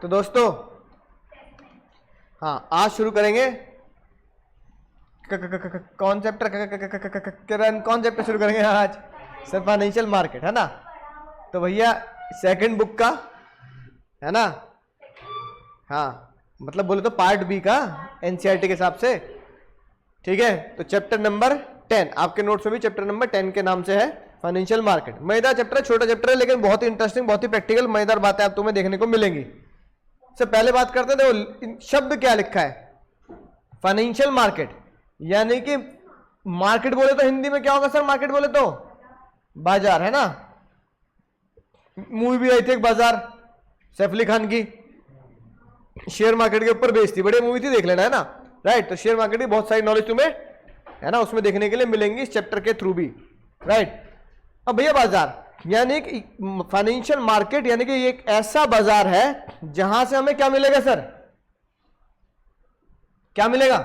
तो दोस्तों हाँ आज शुरू करेंगे कौन चैप्टर कौन चैप्टर शुरू करेंगे आज सर? फाइनेंशियल मार्केट है ना। तो भैया सेकंड बुक का है ना, हाँ मतलब बोले तो पार्ट बी का एनसीईआरटी के हिसाब से, ठीक है। तो चैप्टर नंबर 10 आपके नोट्स में भी चैप्टर नंबर 10 के नाम से है फाइनेंशियल मार्केट। मजेदार चैप्टर है, छोटा चैप्टर है लेकिन बहुत ही इंटरेस्टिंग, बहुत ही प्रैक्टिकल मजेदार बातें आप तुम्हें देखने को मिलेंगी। सबसे पहले बात करते हैं, देखो शब्द क्या लिखा है फाइनेंशियल मार्केट, यानी कि मार्केट बोले तो हिंदी में क्या होगा सर? मार्केट बोले तो बाजार है ना। मूवी भी आई थी एक बाजार, सैफ अली खान की, शेयर मार्केट के ऊपर बेस्ड थी, बढ़िया मूवी थी, देख लेना है ना, राइट। तो शेयर मार्केट की बहुत सारी नॉलेज तुम्हें है ना उसमें देखने के लिए मिलेंगी इस चैप्टर के थ्रू भी, राइट। अब भैया बाजार यानी कि फाइनेंशियल मार्केट यानी कि एक ऐसा बाजार है जहां से हमें क्या मिलेगा सर? क्या मिलेगा?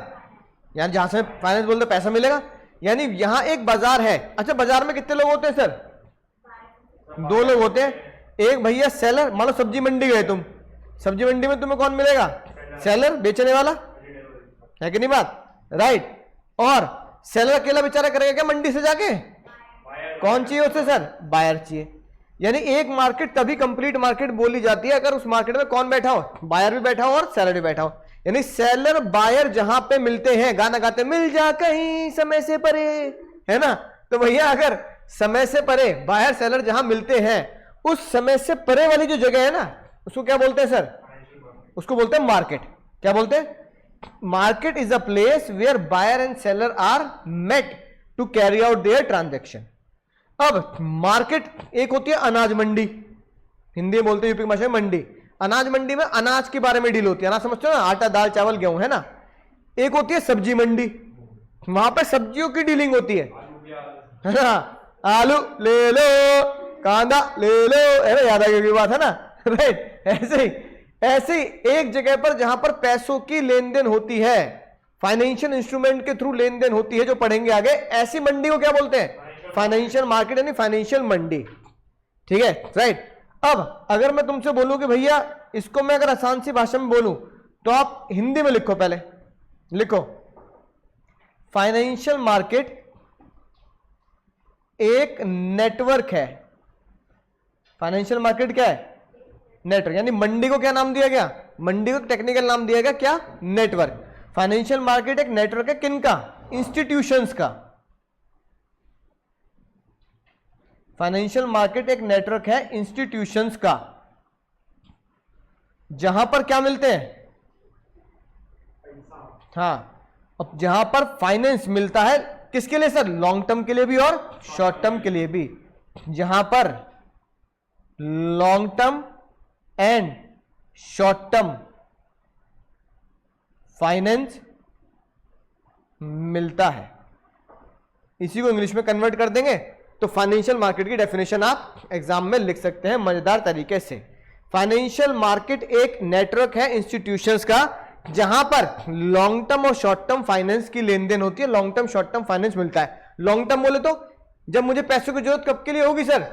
यानी जहां से फाइनेंस बोलते पैसा मिलेगा, यानी यहां एक बाजार है। अच्छा बाजार में कितने लोग होते हैं सर? 2 लोग होते हैं। एक भैया सेलर, मान लो सब्जी मंडी गए तुम, सब्जी मंडी में तुम्हें कौन मिलेगा? सेलर, बेचने वाला, है कि नहीं बात, राइट। और सेलर अकेला बेचारा करेगा क्या मंडी से जाके? कौन चाहिए उसे सर? बायर चाहिए। यानी एक मार्केट तभी कंप्लीट मार्केट बोली जाती है अगर उस मार्केट में कौन बैठा हो? बायर भी बैठा हो और सेलर भी बैठा हो। यानी सेलर बायर जहां पे मिलते हैं, गाना गाते मिल जा कहीं समय से परे, है ना। तो भैया अगर समय से परे बायर सेलर जहां मिलते हैं, उस समय से परे वाली जो जगह है ना उसको क्या बोलते हैं सर? उसको बोलते हैं मार्केट। क्या बोलते हैं? Market is a place where buyer and seller are met to carry out their transaction. अब मार्केट एक होती है अनाज मंडी, हिंदी में बोलते हैं यूपी भाषा में मंडी। अनाज मंडी में अनाज के बारे में डील होती है, अनाज समझते हो ना, आटा दाल चावल गेहूं, है ना। एक होती है सब्जी मंडी, वहां पे सब्जियों की डीलिंग होती है ना। आलू ले लो, कांदा ले लो, अरे याद आ गई बात है ना, राइट। ऐसे ही एक जगह पर जहां पर पैसों की लेन देन होती है, फाइनेंशियल इंस्ट्रूमेंट के थ्रू लेन देन होती है, जो पढ़ेंगे आगे, ऐसी मंडी को क्या बोलते हैं? फाइनेंशियल मार्केट यानी फाइनेंशियल मंडी, ठीक है, राइट। अब अगर मैं तुमसे बोलूं कि भैया इसको मैं अगर आसान सी भाषा में बोलूं तो आप हिंदी में लिखो, पहले लिखो फाइनेंशियल मार्केट एक नेटवर्क है। फाइनेंशियल मार्केट क्या है? नेटवर्क। यानी मंडी को क्या नाम दिया गया? मंडी को टेक्निकल नाम दिया गया क्या? नेटवर्क। फाइनेंशियल मार्केट एक नेटवर्क है किनका? इंस्टीट्यूशंस का। फाइनेंशियल मार्केट एक नेटवर्क है इंस्टीट्यूशंस का, जहां पर क्या मिलते हैं? हाँ, अब जहां पर फाइनेंस मिलता है किसके लिए सर? लॉन्ग टर्म के लिए भी और शॉर्ट टर्म के लिए भी। जहां पर long term and short term finance मिलता है, इसी को इंग्लिश में कन्वर्ट कर देंगे तो फाइनेंशियल मार्केट की डेफिनेशन आप एग्जाम में लिख सकते हैं मजेदार तरीके से। फाइनेंशियल मार्केट एक नेटवर्क है इंस्टीट्यूशंस का, जहां पर लॉन्ग टर्म और शॉर्ट टर्म फाइनेंस की लेन देन होती है, long term short term finance मिलता है। लॉन्ग टर्म बोले तो जब मुझे पैसों की जरूरत कब के लिए होगी सर?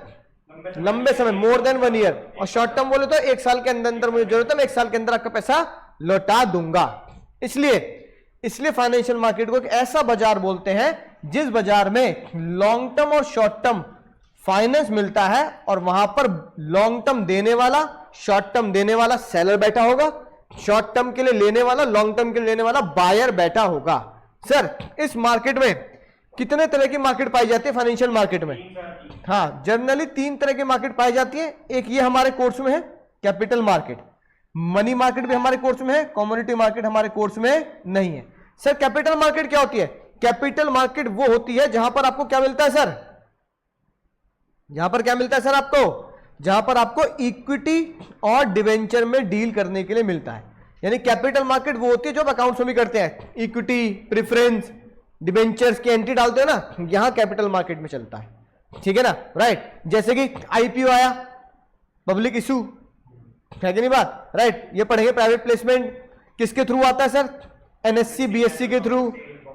लंबे समय, मोर देन 1 ईयर। और शॉर्ट टर्म बोले तो 1 साल के अंदर अंदर मुझे जरूरत है, मैं 1 साल के अंदर आपका पैसा लौटा दूंगा। इसलिए फाइनेंशियल मार्केट को एक ऐसा बाजार बोलते हैं जिस बाजार में लॉन्ग टर्म और शॉर्ट टर्म फाइनेंस मिलता है, और वहां पर लॉन्ग टर्म देने वाला, शॉर्ट टर्म देने वाला सेलर बैठा होगा, शॉर्ट टर्म के लिए लेने वाला, लॉन्ग टर्म के लिए लेने वाला बायर बैठा होगा। सर इस मार्केट में कितने तरह की मार्केट पाई जाती है फाइनेंशियल मार्केट में? हाँ, जनरली 3 तरह की मार्केट पाई जाती है। एक ये हमारे कोर्स में है कैपिटल मार्केट, मनी मार्केट भी हमारे कोर्स में है, कमोडिटी मार्केट हमारे कोर्स में नहीं है। सर कैपिटल मार्केट क्या होती है? कैपिटल मार्केट वो होती है जहां पर आपको क्या मिलता है सर? जहां पर क्या मिलता है सर आपको? जहां पर आपको इक्विटी और डिवेंचर में डील करने के लिए मिलता है। यानी कैपिटल मार्केट वो होती है जो अकाउंट्स में भी करते हैं, इक्विटी, प्रेफरेंस, डिवेंचर्स की एंट्री डालते हो ना, यहां कैपिटल मार्केट में चलता है, ठीक है ना, राइट। जैसे कि आईपीओ आया, पब्लिक इशू, है कि नहीं बात, राइट। ये पढ़ेंगे प्राइवेट प्लेसमेंट किसके थ्रू आता है सर? एनएससी बीएससी के थ्रू।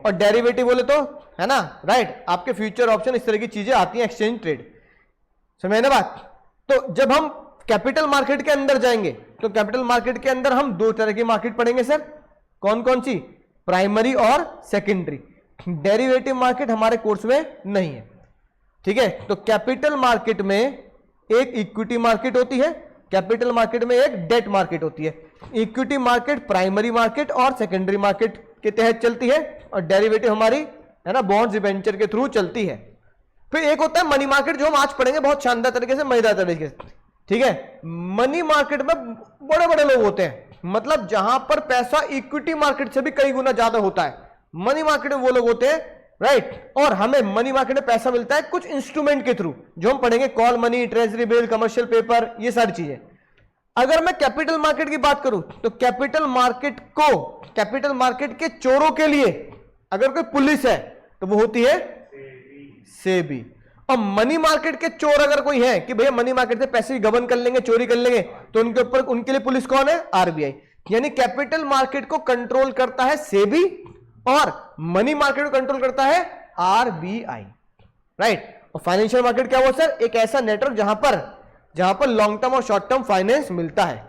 और डेरिवेटिव बोले तो है ना, राइट, आपके फ्यूचर ऑप्शन, इस तरह की चीजें आती हैं, एक्सचेंज ट्रेड, समझे ना बात। तो जब हम कैपिटल मार्केट के अंदर जाएंगे तो कैपिटल मार्केट के अंदर हम दो तरह की मार्केट पढ़ेंगे सर। कौन कौन सी? प्राइमरी और सेकेंडरी। डेरिवेटिव मार्केट हमारे कोर्स में नहीं है, ठीक है। तो कैपिटल मार्केट में एक इक्विटी मार्केट होती है, कैपिटल मार्केट में एक डेट मार्केट होती है। इक्विटी मार्केट प्राइमरी मार्केट और सेकेंडरी मार्केट के तहत चलती है और डेरिवेटिव हमारी है ना बॉन्ड्स डिबेंचर के थ्रू चलती है। फिर एक होता है मनी मार्केट, जो हम आज पढ़ेंगे बहुत शानदार तरीके से, मजेदार तरीके से, ठीक है। मनी मार्केट में बड़े बड़े लोग होते हैं, मतलब जहां पर पैसा इक्विटी मार्केट से भी कई गुना ज्यादा होता है, मनी मार्केट में वो लोग होते हैं, राइट। और हमें मनी मार्केट में पैसा मिलता है कुछ इंस्ट्रूमेंट के थ्रू, जो हम पढ़ेंगे, call money, treasury bill, commercial paper, ये सारी चीजें। अगर मैं कैपिटल मार्केट की बात करूं तो कैपिटल मार्केट को, कैपिटल मार्केट के चोरों के लिए अगर कोई पुलिस है तो वो होती है सेबी। और मनी मार्केट के चोर अगर कोई है कि भैया मनी मार्केट से पैसे गबन कर लेंगे, चोरी कर लेंगे, तो उनके ऊपर, उनके लिए पुलिस कौन है? आरबीआई। यानी कैपिटल मार्केट को कंट्रोल करता है सेबी और मनी मार्केट को कंट्रोल करता है आरबीआई, राइट। और फाइनेंशियल मार्केट क्या हुआ सर? एक ऐसा नेटवर्क जहां पर लॉन्ग टर्म और शॉर्ट टर्म फाइनेंस मिलता है।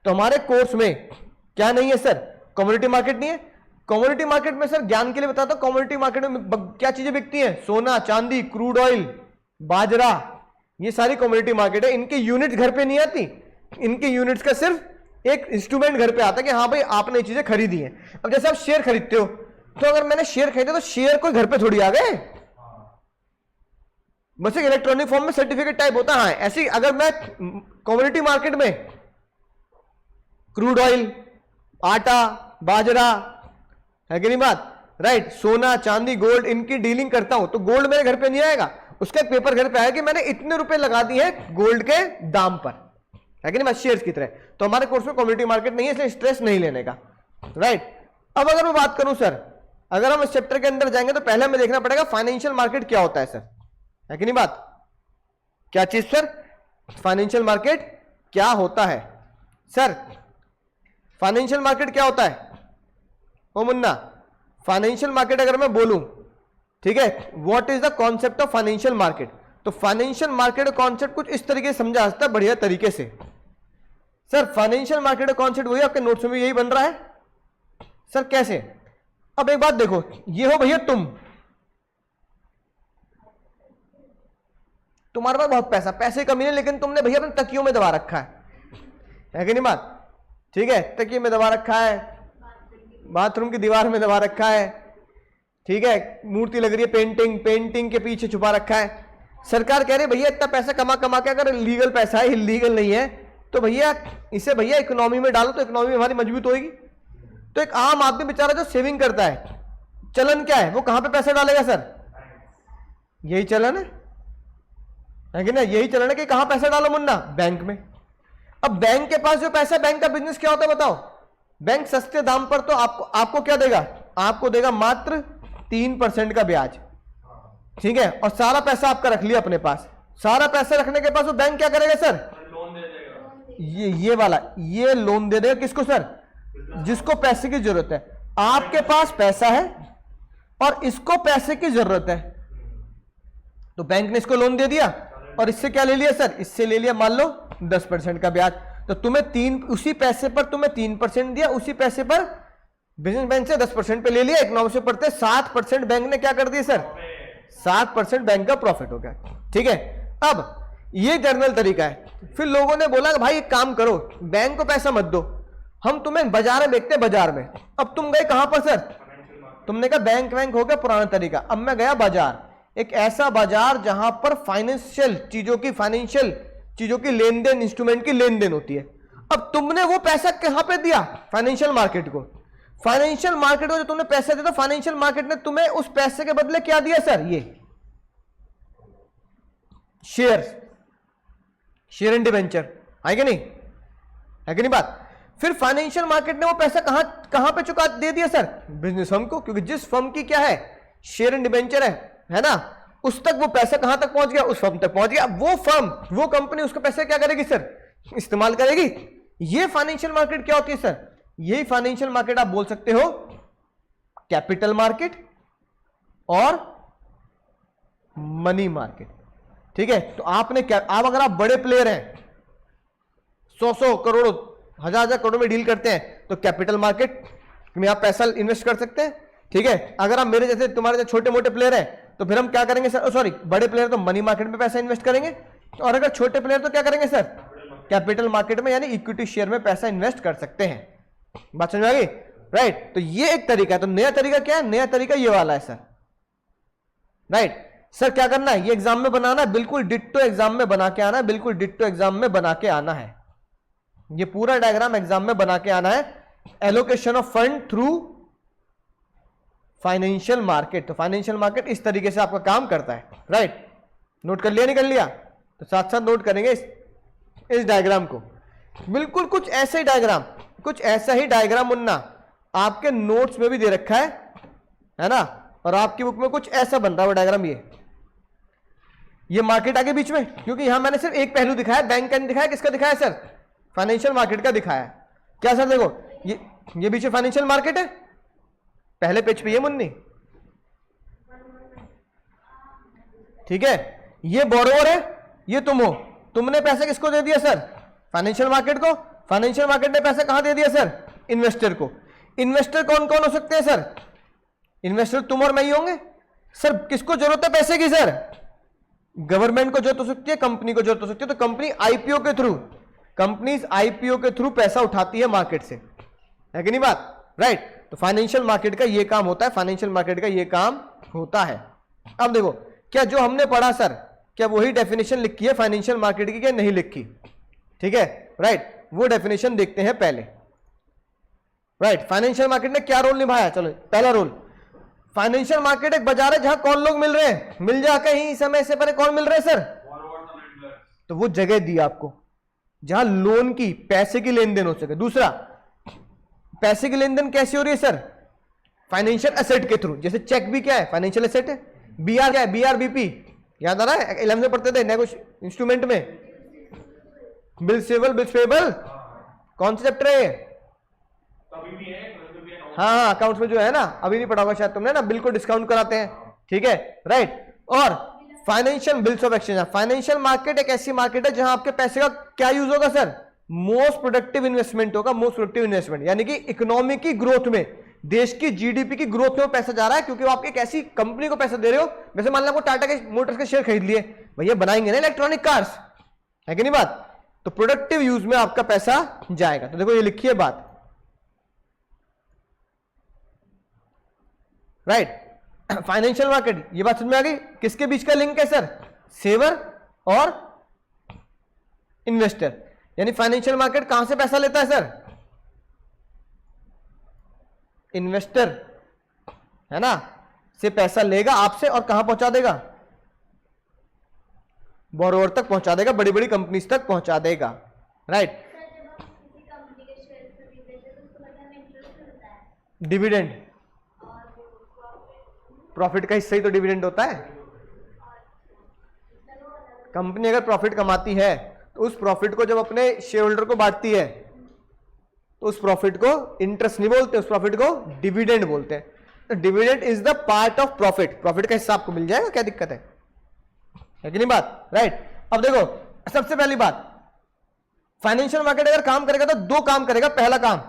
तो हमारे कोर्स में क्या नहीं है सर? कमोडिटी मार्केट नहीं है। कमोडिटी मार्केट में सर ज्ञान के लिए बताता हूं, कमोडिटी मार्केट में क्या चीजें बिकती हैं? सोना, चांदी, क्रूड ऑयल, बाजरा, ये सारी कमोडिटी मार्केट है। इनकी यूनिट घर पे नहीं आती, इनकी यूनिट्स का सिर्फ एक इंस्ट्रूमेंट घर पे आता है कि हाँ भाई आपने ये चीजें खरीदी हैं। अब जैसे आप शेयर खरीदते हो, तो अगर मैंने शेयर खरीदे तो शेयर कोई घर पे थोड़ी आ गए, बस एक इलेक्ट्रॉनिक फॉर्म में सर्टिफिकेट टाइप होता है। ऐसी अगर मैं कमोडिटी मार्केट में क्रूड ऑयल, आटा, बाजरा, है कि नहीं बात, राइट, सोना, चांदी, गोल्ड, इनकी डीलिंग करता हूं तो गोल्ड मेरे घर पे नहीं आएगा, उसका एक पेपर घर पे आएगा कि मैंने इतने रुपए लगा दिए हैं गोल्ड के दाम पर, है कि नहीं बात, शेयर्स की तरह। तो हमारे कोर्स में कमोडिटी मार्केट नहीं है, इसलिए स्ट्रेस नहीं लेने का, राइट। अब अगर मैं बात करूं सर, अगर हम इस चैप्टर के अंदर जाएंगे तो पहले हमें देखना पड़ेगा फाइनेंशियल मार्केट क्या होता है सर, है कि नहीं बात। क्या चीज सर? फाइनेंशियल मार्केट क्या होता है सर? फाइनेंशियल मार्केट क्या होता है ओ मुन्ना? फाइनेंशियल मार्केट अगर मैं बोलूं, ठीक है, what is the concept of financial market, तो फाइनेंशियल मार्केट का कॉन्सेप्ट कुछ इस तरीके से समझा सकता है बढ़िया तरीके से। सर फाइनेंशियल मार्केट का कॉन्सेप्ट वही आपके नोट्स में भी यही बन रहा है सर, कैसे? अब एक बात देखो, ये हो भैया तुम्हारे पास बहुत पैसा, पैसे कमी है, लेकिन तुमने भैया अपने तकियों में दबा रखा है कि नहीं बात, ठीक है, तकिए में दबा रखा है, बाथरूम की दीवार में दबा रखा है, ठीक है, मूर्ति लग रही है, पेंटिंग के पीछे छुपा रखा है। सरकार कह रही है भैया इतना पैसा कमा के अगर लीगल पैसा है, इलीगल नहीं है, तो भैया इसे भैया इकोनॉमी में डालो तो इकोनॉमी हमारी मजबूत होगी। तो एक आम आदमी बेचारा जो सेविंग करता है, चलन क्या है, वो कहां पे पैसा डालेगा सर? यही चलन है कि ना, यही चलन है कि कहां पैसा डालो मुन्ना? बैंक में। अब बैंक के पास जो पैसा, बैंक का बिजनेस क्या होता है बताओ? बैंक सस्ते दाम पर तो आपको क्या देगा? आपको देगा मात्र 3% का ब्याज, ठीक है, और सारा पैसा आपका रख लिया अपने पास। सारा पैसा रखने के पास वो बैंक क्या करेगा सर? लोन दे देगा, ये वाला, ये लोन दे देगा किसको सर? जिसको पैसे की जरूरत है। आपके पास पैसा है और इसको पैसे की जरूरत है, तो बैंक ने इसको लोन दे दिया और इससे क्या ले लिया सर? इससे ले लिया मान लो 10% का ब्याज। तो तुम्हें उसी पैसे पर तुम्हें 3% दिया, उसी पैसे पर बिजनेस बैंक से 10% पे ले लिया। इकोनॉमिक्स में पढ़ते 7% बैंक ने क्या कर दिया सर? 7% बैंक का प्रॉफिट हो गया, ठीक है। अब ये जर्नल तरीका है। फिर लोगों ने बोला कि भाई एक काम करो, बैंक को पैसा मत दो, हम तुम्हें बाजार में बेचते, बाजार में। अब तुम गए कहां पर सर? तुमने कहा बैंक हो गया पुराना तरीका। अब मैं गया बाजार, एक ऐसा बाजार जहां पर फाइनेंशियल चीजों की लेन देन, इंस्ट्रूमेंट की लेन देन होती है। अब तुमने वो पैसा कहां पे दिया? फाइनेंशियल मार्केट को। फाइनेंशियल मार्केट को जो तुमने पैसा दिया, तो फाइनेंशियल मार्केट ने तुम्हें उस पैसे के बदले क्या दिया सर? ये शेयर एंड डिबेंचर, है कि नहीं, है कि नहीं बात। फिर फाइनेंशियल मार्केट ने वो पैसा कहां पे चुका दे दिया सर? बिजनेस फर्म को, क्योंकि जिस फर्म की क्या है? शेयर एंड डिबेंचर है ना, उस तक वो पैसा कहां तक पहुंच गया? उस फर्म तक पहुंच गया। वो फर्म, वो कंपनी उसका पैसा क्या करेगी सर? इस्तेमाल करेगी। ये फाइनेंशियल मार्केट क्या होती है सर? यही फाइनेंशियल मार्केट आप बोल सकते हो कैपिटल मार्केट और मनी मार्केट, ठीक है। तो आपने क्या, आप अगर आप बड़े प्लेयर हैं, 100 करोड़ों, हजार करोड़ में डील करते हैं, तो कैपिटल मार्केट में आप पैसा इन्वेस्ट कर सकते हैं। ठीक है, अगर आप मेरे जैसे, तुम्हारे जैसे छोटे मोटे प्लेयर हैं, तो फिर हम क्या करेंगे सर, सॉरी बड़े प्लेयर तो मनी मार्केट में पैसा इन्वेस्ट करेंगे, और अगर छोटे प्लेयर तो क्या करेंगे सर, कैपिटल मार्केट में यानी इक्विटी शेयर में पैसा इन्वेस्ट कर सकते हैं। बात समझ में आ गई, राइट। तो ये एक तरीका है। तो नया तरीका क्या है, नया तरीका ये वाला है सर, राइट। सर क्या करना है, ये एग्जाम में बनाना है, बिल्कुल डिट्टो एग्जाम में बना के आना है, बिल्कुल डिट्टो एग्जाम में बना के आना है। ये पूरा डायग्राम एग्जाम में बना के आना है। Allocation of fund through financial market. तो फाइनेंशियल मार्केट इस तरीके से आपका काम करता है, राइट। नोट कर लिया, नहीं कर लिया, तो साथ साथ नोट करेंगे इस डायग्राम को। बिल्कुल कुछ ऐसे ही डायग्राम, कुछ ऐसा ही डायग्राम मुन्ना आपके नोट्स में भी दे रखा है ना, और आपकी बुक में कुछ ऐसा बन रहा है वो डायग्राम। ये मार्केट आगे बीच में, क्योंकि यहां मैंने सिर्फ एक पहलू दिखाया, बैंक का नहीं दिखाया, किसका दिखाया सर, फाइनेंशियल मार्केट का दिखाया। क्या सर देखो, ये बीच में फाइनेंशियल मार्केट है, पहले पेज पे ये मुन्नी, ठीक है। ये बोरोवर है, ये तुम हो, तुमने पैसा किसको दे दिया सर, फाइनेंशियल मार्केट को। फाइनेंशियल मार्केट ने पैसा कहां दे दिया सर, इन्वेस्टर को। इन्वेस्टर कौन कौन हो सकते हैं सर, इन्वेस्टर तुम और मैं ही होंगे। सर किसको जरूरत है पैसे की सर, गवर्नमेंट को जरूरत हो सकती है, कंपनी को जरूरत हो सकती है। तो कंपनी आईपीओ के थ्रू, कंपनीज आईपीओ के थ्रू पैसा उठाती है मार्केट से, है कि नहीं बात, राइट। तो फाइनेंशियल मार्केट का ये काम होता है, फाइनेंशियल मार्केट का ये काम होता है। अब देखो, क्या जो हमने पढ़ा सर, क्या वही डेफिनेशन लिखी है फाइनेंशियल मार्केट की, क्या नहीं लिखी, ठीक है, राइट। वो डेफिनेशन देखते हैं पहले, राइट। फाइनेंशियल मार्केट ने क्या रोल निभाया, चलो पहला रोल, फाइनेंशियल मार्केट एक बाजार है जहां कौन लोग मिल रहे हैं, मिल जा कहीं समय से पहले कौन मिल रहे हैं सर, तो वो जगह दी आपको जहां लोन की, पैसे की लेन देन हो सके। दूसरा, पैसे की लेन देन कैसे हो रही है सर, फाइनेंशियल एसेट के थ्रू, जैसे चेक भी क्या है, फाइनेंशियल एसेट है। बीआर क्या है, बीआरबीपी याद आ रहा है, 11 में पढ़ते थे नए कुछ इंस्ट्रूमेंट में, बिल सेबल, बिल पेबल, कौन सा चैप्टर है ये, हाँ अकाउंट्स में जो है ना, अभी नहीं पढ़ा होगा शायद तुमने ना, बिल को डिस्काउंट कराते हैं, ठीक है, राइट। और financial bills of exchange, financial market एक ऐसी मार्केट है जहां आपके पैसे का क्या यूज होगा सर, मोस्ट प्रोडक्टिव इन्वेस्टमेंट होगा, मोस्ट प्रोडक्टिव इन्वेस्टमेंट, यानी कि इकोनॉमी की ग्रोथ में, देश की जीडीपी की ग्रोथ में पैसा जा रहा है, क्योंकि आप एक ऐसी कंपनी को पैसा दे रहे हो। वैसे मान लो आपको टाटा के मोटर्स के शेयर खरीद लिए, भैया बनाएंगे ना इलेक्ट्रॉनिक कार्स, है कि नहीं बात, तो प्रोडक्टिव यूज में आपका पैसा जाएगा। तो देखो ये लिखिए बात, राइट। फाइनेंशियल मार्केट, ये बात समझ में आ गई, किसके बीच का लिंक है सर, सेवर और इन्वेस्टर। यानी फाइनेंशियल मार्केट कहां से पैसा लेता है सर, इन्वेस्टर, है ना, से पैसा लेगा आपसे और कहां पहुंचा देगा, बोरोवर तक पहुंचा देगा, बड़ी बड़ी कंपनीज तक पहुंचा देगा, राइट। डिविडेंड, प्रॉफिट का हिस्सा ही तो डिविडेंड होता है। कंपनी अगर प्रॉफिट कमाती है तो उस प्रॉफिट को जब अपने शेयर होल्डर को बांटती है तो उस प्रॉफिट को इंटरेस्ट नहीं बोलते, उस प्रॉफिट को डिविडेंड बोलते हैं। तो dividend is the part of profit, profit का हिस्सा आपको मिल जाएगा, क्या दिक्कत है कि नहीं बात, राइट। अब देखो सबसे पहली बात, फाइनेंशियल मार्केट अगर काम करेगा तो दो काम करेगा। पहला काम,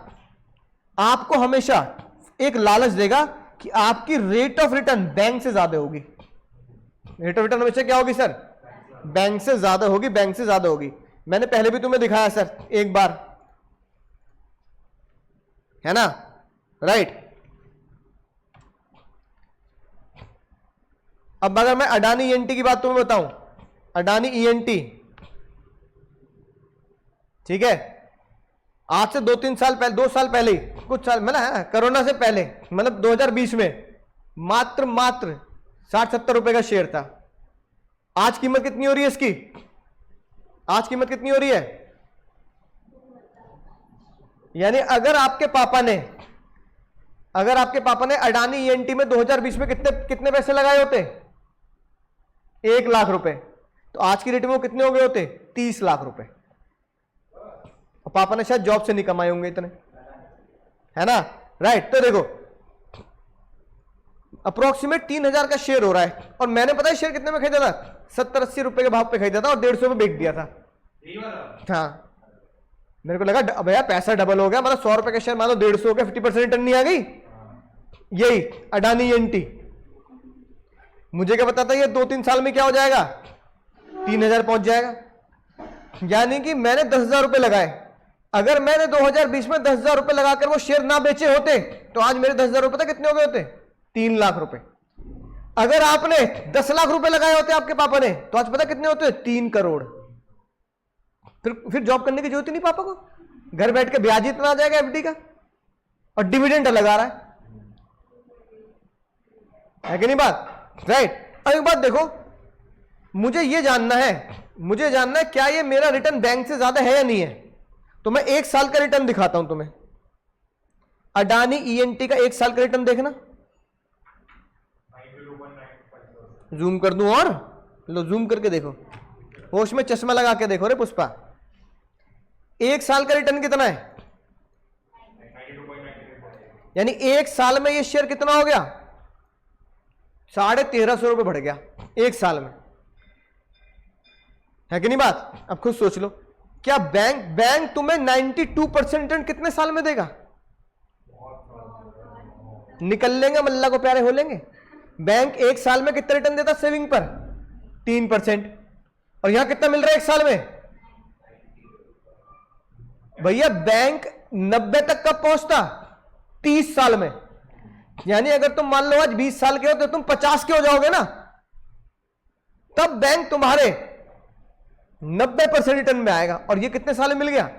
आपको हमेशा एक लालच देगा कि आपकी रेट ऑफ रिटर्न बैंक से ज्यादा होगी। रेट ऑफ रिटर्न हमेशा क्या होगी सर, बैंक से ज्यादा होगी, बैंक से ज्यादा होगी। मैंने पहले भी तुम्हें दिखाया सर एक बार, है ना, राइट। अब अगर मैं अडानी ईएनटी की बात तुम्हें बताऊं, अडानी ईएनटी, ठीक है, आज से 2-3 साल पहले, 2 साल पहले, कुछ साल मतलब कोरोना से पहले, मतलब 2020 में मात्र 60-70 रुपए का शेयर था। आज कीमत कितनी हो रही है इसकी, आज कीमत कितनी हो रही है, यानी अगर आपके पापा ने अडानी ईएनटी में 2020 में कितने पैसे लगाए होते, 1 लाख रुपए, तो आज की रेट में वो कितने हो गए होते, 30 लाख रुपए। और पापा ने शायद जॉब से नहीं कमाए होंगे इतने, है ना, राइट। तो देखो अप्रोक्सीमेट 3000 का शेयर हो रहा है, और मैंने पता है शेयर कितने में खरीदा था, 70-80 रुपए के भाव पे खरीदा था और 150 में बेच दिया था। हाँ, मेरे को लगा भैया पैसा डबल हो गया, मतलब 100 रुपए का शेयर मान लो 150 हो गया, 50% रिटर्न नहीं आ गई। यही अडानी एनटी, मुझे क्या पता था ये 2-3 साल में क्या हो जाएगा, 3000 पहुंच जाएगा। यानी कि मैंने 10,000 रुपए लगाए, अगर मैंने 2020 में 10,000 रुपए लगाकर वो शेयर ना बेचे होते तो आज मेरे 10,000 रुपए कितने हो गए होते, 3 लाख रुपए। अगर आपने 10 लाख रुपए लगाए होते आपके पापा ने तो आज पता कितने होते, 3 करोड़। फिर जॉब करने की जरूरत ही नहीं पापा को, घर बैठ के ब्याज इतना आ जाएगा एफडी का, और डिविडेंड अलग आ रहा है कि नहीं बात, राइट। अब एक बात देखो, मुझे ये जानना है क्या ये मेरा रिटर्न बैंक से ज्यादा है या नहीं है। तो मैं 1 साल का रिटर्न दिखाता हूं तुम्हें, अडानी ईएनटी का 1 साल का रिटर्न देखना, जूम कर दूं और लो जूम करके देखो, होश में चश्मा लगा के देखो रे पुष्पा, 1 साल का रिटर्न कितना है, यानी 1 साल में ये शेयर कितना हो गया, 1350 रुपए बढ़ गया 1 साल में, है कि नहीं बात। अब खुद सोच लो, क्या बैंक तुम्हें 92% रिटर्न कितने साल में देगा, निकल लेंगे मल्ला को प्यारे हो लेंगे। बैंक 1 साल में कितना रिटर्न देता सेविंग पर, 3%, और यहां कितना मिल रहा है 1 साल में भैया, बैंक 90 तक कब पहुंचता, 30 साल में। यानी अगर तुम मान लो आज 20 साल के हो तो तुम 50 के हो जाओगे ना, तब बैंक तुम्हारे 90% रिटर्न में आएगा। और ये कितने साल में मिल गया,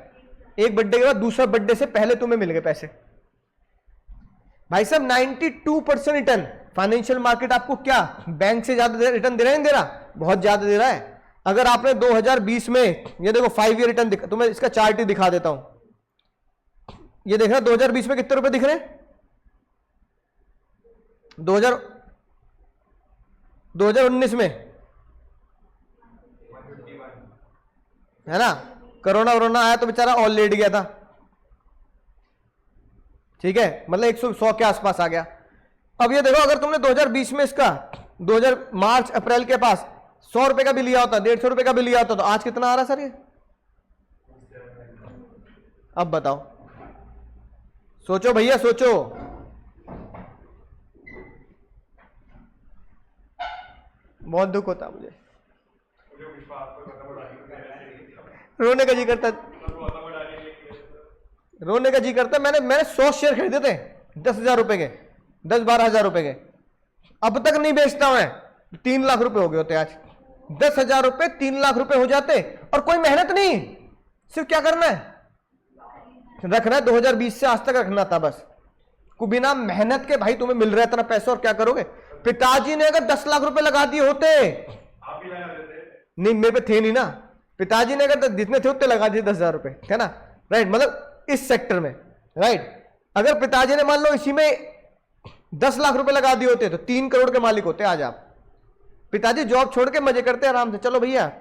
एक बर्थडे के बाद दूसरा बर्थडे से पहले तुम्हें मिल गए पैसे। भाई साहब 92% रिटर्न, फाइनेंशियल मार्केट आपको क्या बैंक से ज्यादा रिटर्न दे रहा है, नहीं दे रहा, बहुत ज्यादा दे रहा है। अगर आपने 2020 में ये देखो 5 ईयर रिटर्न तुम्हें इसका चार्ट ही दिखा देता हूं, ये देख रहा 2020 में कितने रुपए दिख रहे हैं, 2019 में है ना, कोरोना आया तो बेचारा और लेट गया था, ठीक है, मतलब 100 के आसपास आ गया। अब ये देखो, अगर तुमने 2020 में इसका 2000 मार्च अप्रैल के पास 100 रुपए का भी लिया होता, 150 रुपए का भी लिया होता, तो आज कितना आ रहा सर ये, अब बताओ, सोचो भैया सोचो। बहुत दुख होता मुझे, रोने का जी करता, रोने का जी करता। मैंने 100 शेयर खरीदे थे 10,000 रुपए के, 10-12 हजार रुपए के, अब तक नहीं बेचता मैं, 3 लाख रुपए हो गए होते आज। 10,000 रुपए 3 लाख रुपए हो जाते, और कोई मेहनत नहीं, सिर्फ क्या करना है, रखना है, 2020 से आज तक रखना था बस, को बिना मेहनत के भाई तुम्हें मिल रहा है इतना पैसा, और क्या करोगे। पिताजी ने अगर 10 लाख रुपए लगा दिए होते, आप ही लगा देते, नहीं मेरे पे थे नहीं ना, पिताजी ने अगर जितने थे उतने लगा दिए 10,000 रुपए, है ना, राइट, मतलब इस सेक्टर में, राइट। अगर पिताजी ने मान लो इसी में 10 लाख रुपए लगा दिए होते तो 3 करोड़ के मालिक होते आज आप। पिताजी जॉब छोड़ के मजे करते आराम से, चलो भैया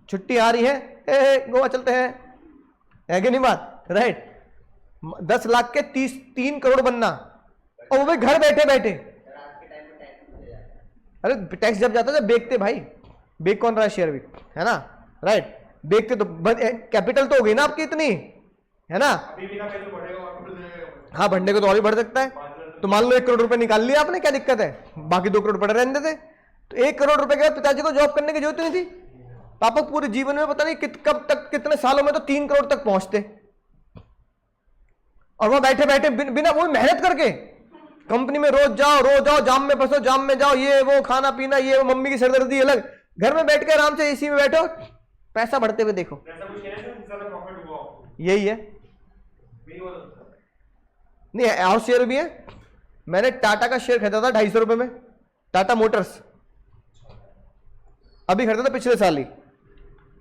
छुट्टी आ रही है, गोवा चलते हैं, है कि नहीं बात, राइट। 10 लाख के 3 करोड़ बनना, और वो भी घर बैठे बैठे। अरे टैक्स जब जाता है बेचते भाई, बेच कौन रहा है, शेयर भी है ना, राइट, बेचते तो कैपिटल तो हो गई ना आपकी इतनी, है ना, अभी बिना पैसे बढ़ेगा और बढ़ जाएगा। हाँ बढ़ने को तो और भी बढ़ सकता है। तो मान लो 1 करोड़ रुपए निकाल लिया आपने, क्या दिक्कत है, बाकी 2 करोड़ पड़े रहने देते। तो 1 करोड़ रुपए के बाद पिताजी को जॉब करने की जरूरत नहीं थी, पापा पूरे जीवन में पता नहीं कब तक, कितने सालों में तो 3 करोड़ तक पहुंचते, और वहां बैठे बैठे बिना वो मेहनत करके, कंपनी में रोज जाओ, जाम में फंसो, जाम में जाओ, ये वो खाना पीना, ये वो, मम्मी की सरदर्दी अलग, घर में बैठ के आराम से एसी में बैठो, पैसा बढ़ते हुए देखो, ऐसा कुछ है ना, ज्यादा प्रॉफिट हुआ आपको, यही है। नहीं हुआ तो नहीं और शेयर भी है, मैंने टाटा का शेयर खरीदा था 250 रुपए में, टाटा मोटर्स, अभी खरीदा था पिछले साल ही,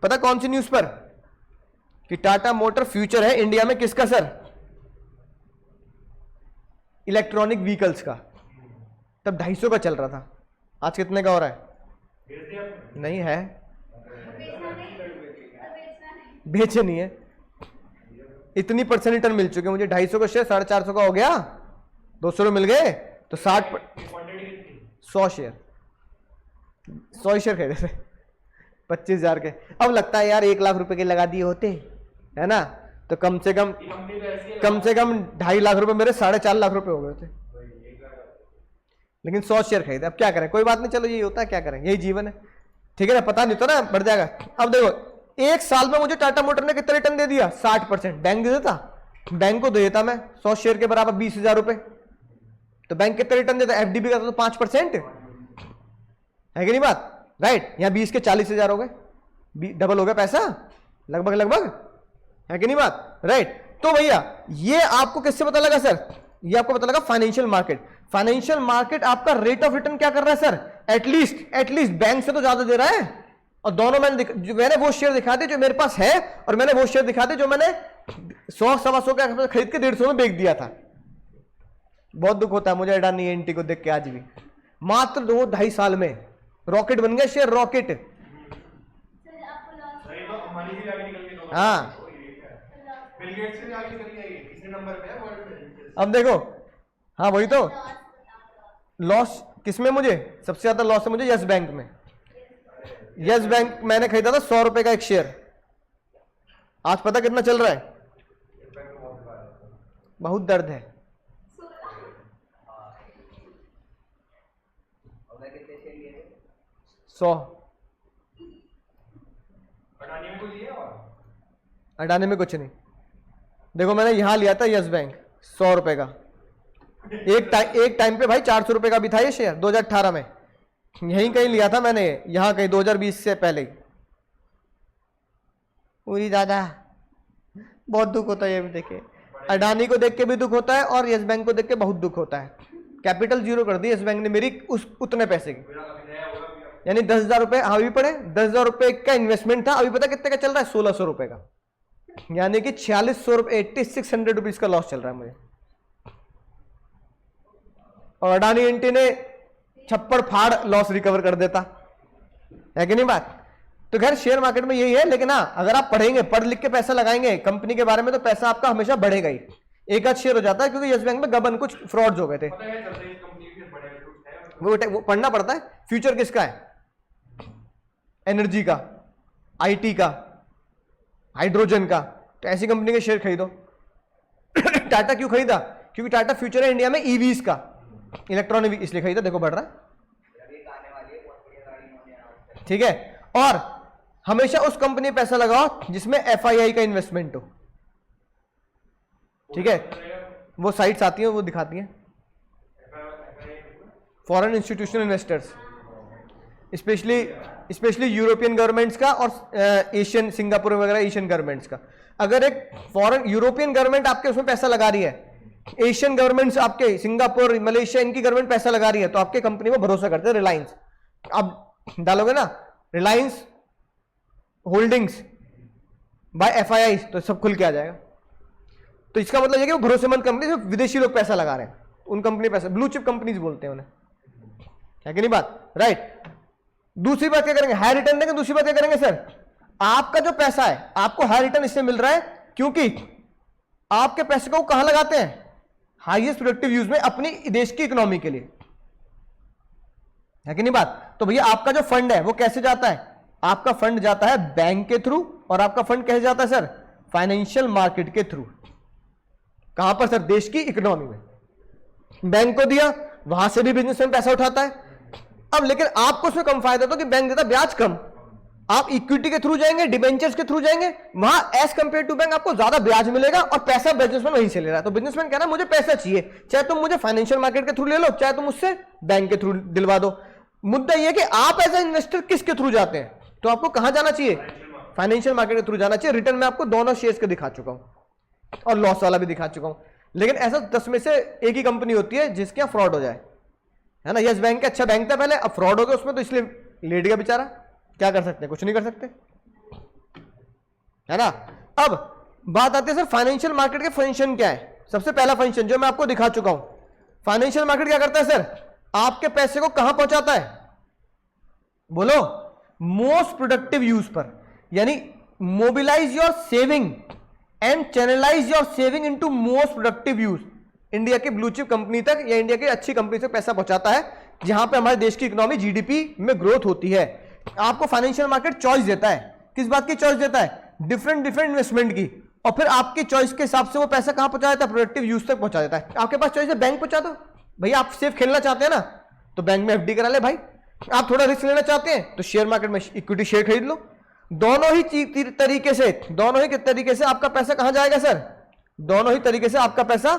पता कौन सी न्यूज पर, कि टाटा मोटर फ्यूचर है इंडिया में किसका सर, इलेक्ट्रॉनिक व्हीकल्स का। तब 250 का चल रहा था, आज कितने का हो रहा है, बेच दिया आपने? नहीं है, बेचे नहीं है, इतनी परसेंट रिटर्न मिल चुके मुझे, 250 का शेयर 450 का हो गया, 200 रुपये मिल गए तो क्वांटिटी कितनी? 100 शेयर, 100 शेयर खरीदे थे 25,000 के। अब लगता है यार 1 लाख रुपए के लगा दिए होते, है ना, तो कम से कम ये कंपनी तो ऐसी है 2.5 लाख रुपए मेरे 4.5 लाख रुपए हो गए थे, लेकिन 100 शेयर खरीदे। अब क्या करें, कोई बात नहीं, चलो यही होता है, क्या करें, यही जीवन है, ठीक है ना, पता नहीं तो ना बढ़ जाएगा। अब देखो 1 साल में मुझे टाटा मोटर ने कितना रिटर्न दे दिया, 60%। बैंक दे देता, बैंक को दे देता मैं 100 शेयर के बराबर 20,000 रुपए, तो बैंक कितना रिटर्न देता, एफडीबी का तो 5% है कि नहीं बात, राइट। यहाँ 20 के 40,000 हो गए, डबल हो गया पैसा लगभग लगभग, है कि नहीं बात, राइट। तो भैया ये आपको किससे पता लगा सर, ये आपको पता लगा फाइनेंशियल मार्केट। फाइनेंशियल मार्केट आपका रेट ऑफ रिटर्न क्या कर रहा है सर, एटलीस्ट बैंक से तो ज्यादा दे रहा है। और दोनों मैंने वो शेयर दिखा दिए जो मेरे पास है, और मैंने वो शेयर दिखा दिए जो मैंने 100-125 का खरीद के 150 में बेच दिया था। बहुत दुख होता है मुझे अडानी एनटी को देख के आज भी, मात्र 2-2.5 साल में रॉकेट बन गया शेयर, रॉकेट। सही तो अंबानी से आगे निकल के हाँ बिल गेट्स से आगे निकल गई, तीसरे नंबर पे है वर्ल्ड में। अब देखो, हाँ वही तो लॉस किसमें, मुझे सबसे ज्यादा लॉस है मुझे यस बैंक में। यस बैंक मैंने खरीदा था 100 रुपए का एक शेयर, आज पता कितना चल रहा है, बहुत दर्द है। सौ अडानी में को लिए और अडानी में कुछ नहीं। देखो मैंने यहां लिया था यस बैंक 100 रुपए का, एक टाइम पे भाई 400 रुपए का भी था ये शेयर 2018 में, यहीं कहीं लिया था मैंने, यहां कहीं 2020 से पहले। पूरी दादा बहुत दुख होता है ये भी देखे, अडानी को देख के भी दुख होता है और यस बैंक को देख के बहुत दुख होता है। कैपिटल जीरो कर दी यस बैंक ने मेरी उतने पैसे की, यानी 10,000 रुपए अभी पड़े, 10,000 रुपए का इन्वेस्टमेंट था, अभी पता कितने का चल रहा है, 1,600 रुपए का, यानी कि 4600 रुपए 8600 रुपीज का लॉस चल रहा है मुझे। और अडानी एनटी ने छप्पड़ फाड़ लॉस रिकवर कर देता है कि नहीं बात। तो खैर शेयर मार्केट में यही है, लेकिन हाँ अगर आप पढ़ेंगे, पढ़ लिख के पैसा लगाएंगे कंपनी के बारे में, तो पैसा आपका हमेशा बढ़ेगा ही। एक आध शेयर हो जाता है क्योंकि यस बैंक में गबन कुछ फ्रॉड्स हो गए थे, पता है चलते इस कंपनी के बड़े कुछ है वो पढ़ना पड़ता है। फ्यूचर किसका है, एनर्जी का, आईटी का, हाइड्रोजन का, तो ऐसी कंपनी के शेयर खरीदो। टाटा क्यों खरीदा, क्योंकि टाटा फ्यूचर है इंडिया में ईवीज का, इलेक्ट्रॉनिक, इसलिए खरीदा, देखो बढ़ रहा है, ठीक है। और हमेशा उस कंपनी पैसा लगाओ जिसमें एफआईआई का इन्वेस्टमेंट हो, ठीक है। वो साइट्स आती हैं वो दिखाती हैं, foreign institutional investors, specially European governments का और एशियन, सिंगापुर वगैरह एशियन गवर्नमेंट्स का। अगर एक फॉरेन यूरोपियन गवर्नमेंट आपके उसमें पैसा लगा रही है, एशियन गवर्नमेंट्स आपके सिंगापुर मलेशिया इनकी गवर्नमेंट पैसा लगा रही है, तो आपके कंपनी में भरोसा करते हैं। रिलायंस अब डालोगे ना, रिलायंस होल्डिंग्स बाय एफआईआई, तो सब खुल के आ जाएगा। तो इसका मतलब ये कि वो भरोसेमंद कंपनी, जो विदेशी लोग पैसा लगा रहे हैं उन कंपनी पैसा, ब्लू चिप कंपनीज बोलते हैं उन्हें, है कि नहीं बात, राइट। दूसरी बात क्या करेंगे, हाई रिटर्न देंगे। दूसरी बात क्या करेंगे सर, आपका जो पैसा है आपको हाई रिटर्न इससे मिल रहा है क्योंकि आपके पैसे को कहां लगाते हैं, हाईएस्ट प्रोडक्टिव यूज में, अपनी देश की इकोनॉमी के लिए, है कि नहीं बात। तो भैया आपका जो फंड है वो कैसे जाता है, आपका फंड जाता है बैंक के थ्रू, और आपका फंड कैसे जाता है सर, फाइनेंशियल मार्केट के थ्रू। कहां पर सर, देश की इकोनॉमी में। बैंक को दिया, वहां से भी बिजनेसमैन पैसा उठाता है। अब लेकिन आपको उसमें कम फायदा, तो कि बैंक देता ब्याज कम, आप इक्विटी के थ्रू जाएंगे, डिबेंचर्स के थ्रू जाएंगे, वहां एज कंपेयर टू बैंक आपको ज्यादा ब्याज मिलेगा, और पैसा बिजनेसमैन वहीं से ले रहा है। तो बिजनेसमैन कह रहा है मुझे पैसा चाहिए, चाहे तुम मुझे फाइनेंशियल मार्केट के थ्रू ले लो, चाहे तुम मुझसे बैंक के थ्रू दिलवा दो। मुद्दा यह कि आप एज ए इन्वेस्टर किसके थ्रू जाते हैं, तो आपको कहां जाना चाहिए, फाइनेंशियल मार्केट के थ्रू जाना चाहिए। रिटर्न में आपको दोनों शेयर्स के दिखा चुका हूं और लॉस वाला भी दिखा चुका हूं, लेकिन ऐसा 10 में से एक ही कंपनी होती है जिसके यहां फ्रॉड हो जाए, है ना। यस बैंक अच्छा बैंक था पहले, अब फ्रॉड हो गया उसमें, तो इसलिए लेट गया बेचारा, क्या कर सकते हैं, कुछ नहीं कर सकते, है ना। अब बात आती है सर फाइनेंशियल मार्केट के फंक्शन क्या है। सबसे पहला फंक्शन जो मैं आपको दिखा चुका हूं, फाइनेंशियल मार्केट क्या करता है सर, आपके पैसे को कहां पहुंचाता है, बोलो, मोस्ट प्रोडक्टिव यूज पर, यानी mobilise your saving and channelise your saving into most productive use. India की ब्लू चिप कंपनी तक या इंडिया की अच्छी कंपनी से पैसा पहुंचाता है, जहां पे हमारे देश की इकोनॉमी जीडीपी में ग्रोथ होती है। आपको फाइनेंशियल मार्केट चॉइस देता है, किस बात की चॉइस देता है, डिफरेंट इन्वेस्टमेंट की, और फिर आपकी चॉइस के हिसाब से वो पैसा कहां पहुंचा देता है, प्रोडक्टिव यूज तक पहुंचा देता है। आपके पास चॉइस है, बैंक पहुंचा दो भैया, आप सेफ खेलना चाहते हैं ना तो बैंक में एफडी करा ले भाई, आप थोड़ा रिस्क लेना चाहते हैं तो शेयर मार्केट में इक्विटी शेयर खरीद लो। दोनों ही तरीके से आपका पैसा कहां जाएगा सर, दोनों ही तरीके से आपका पैसा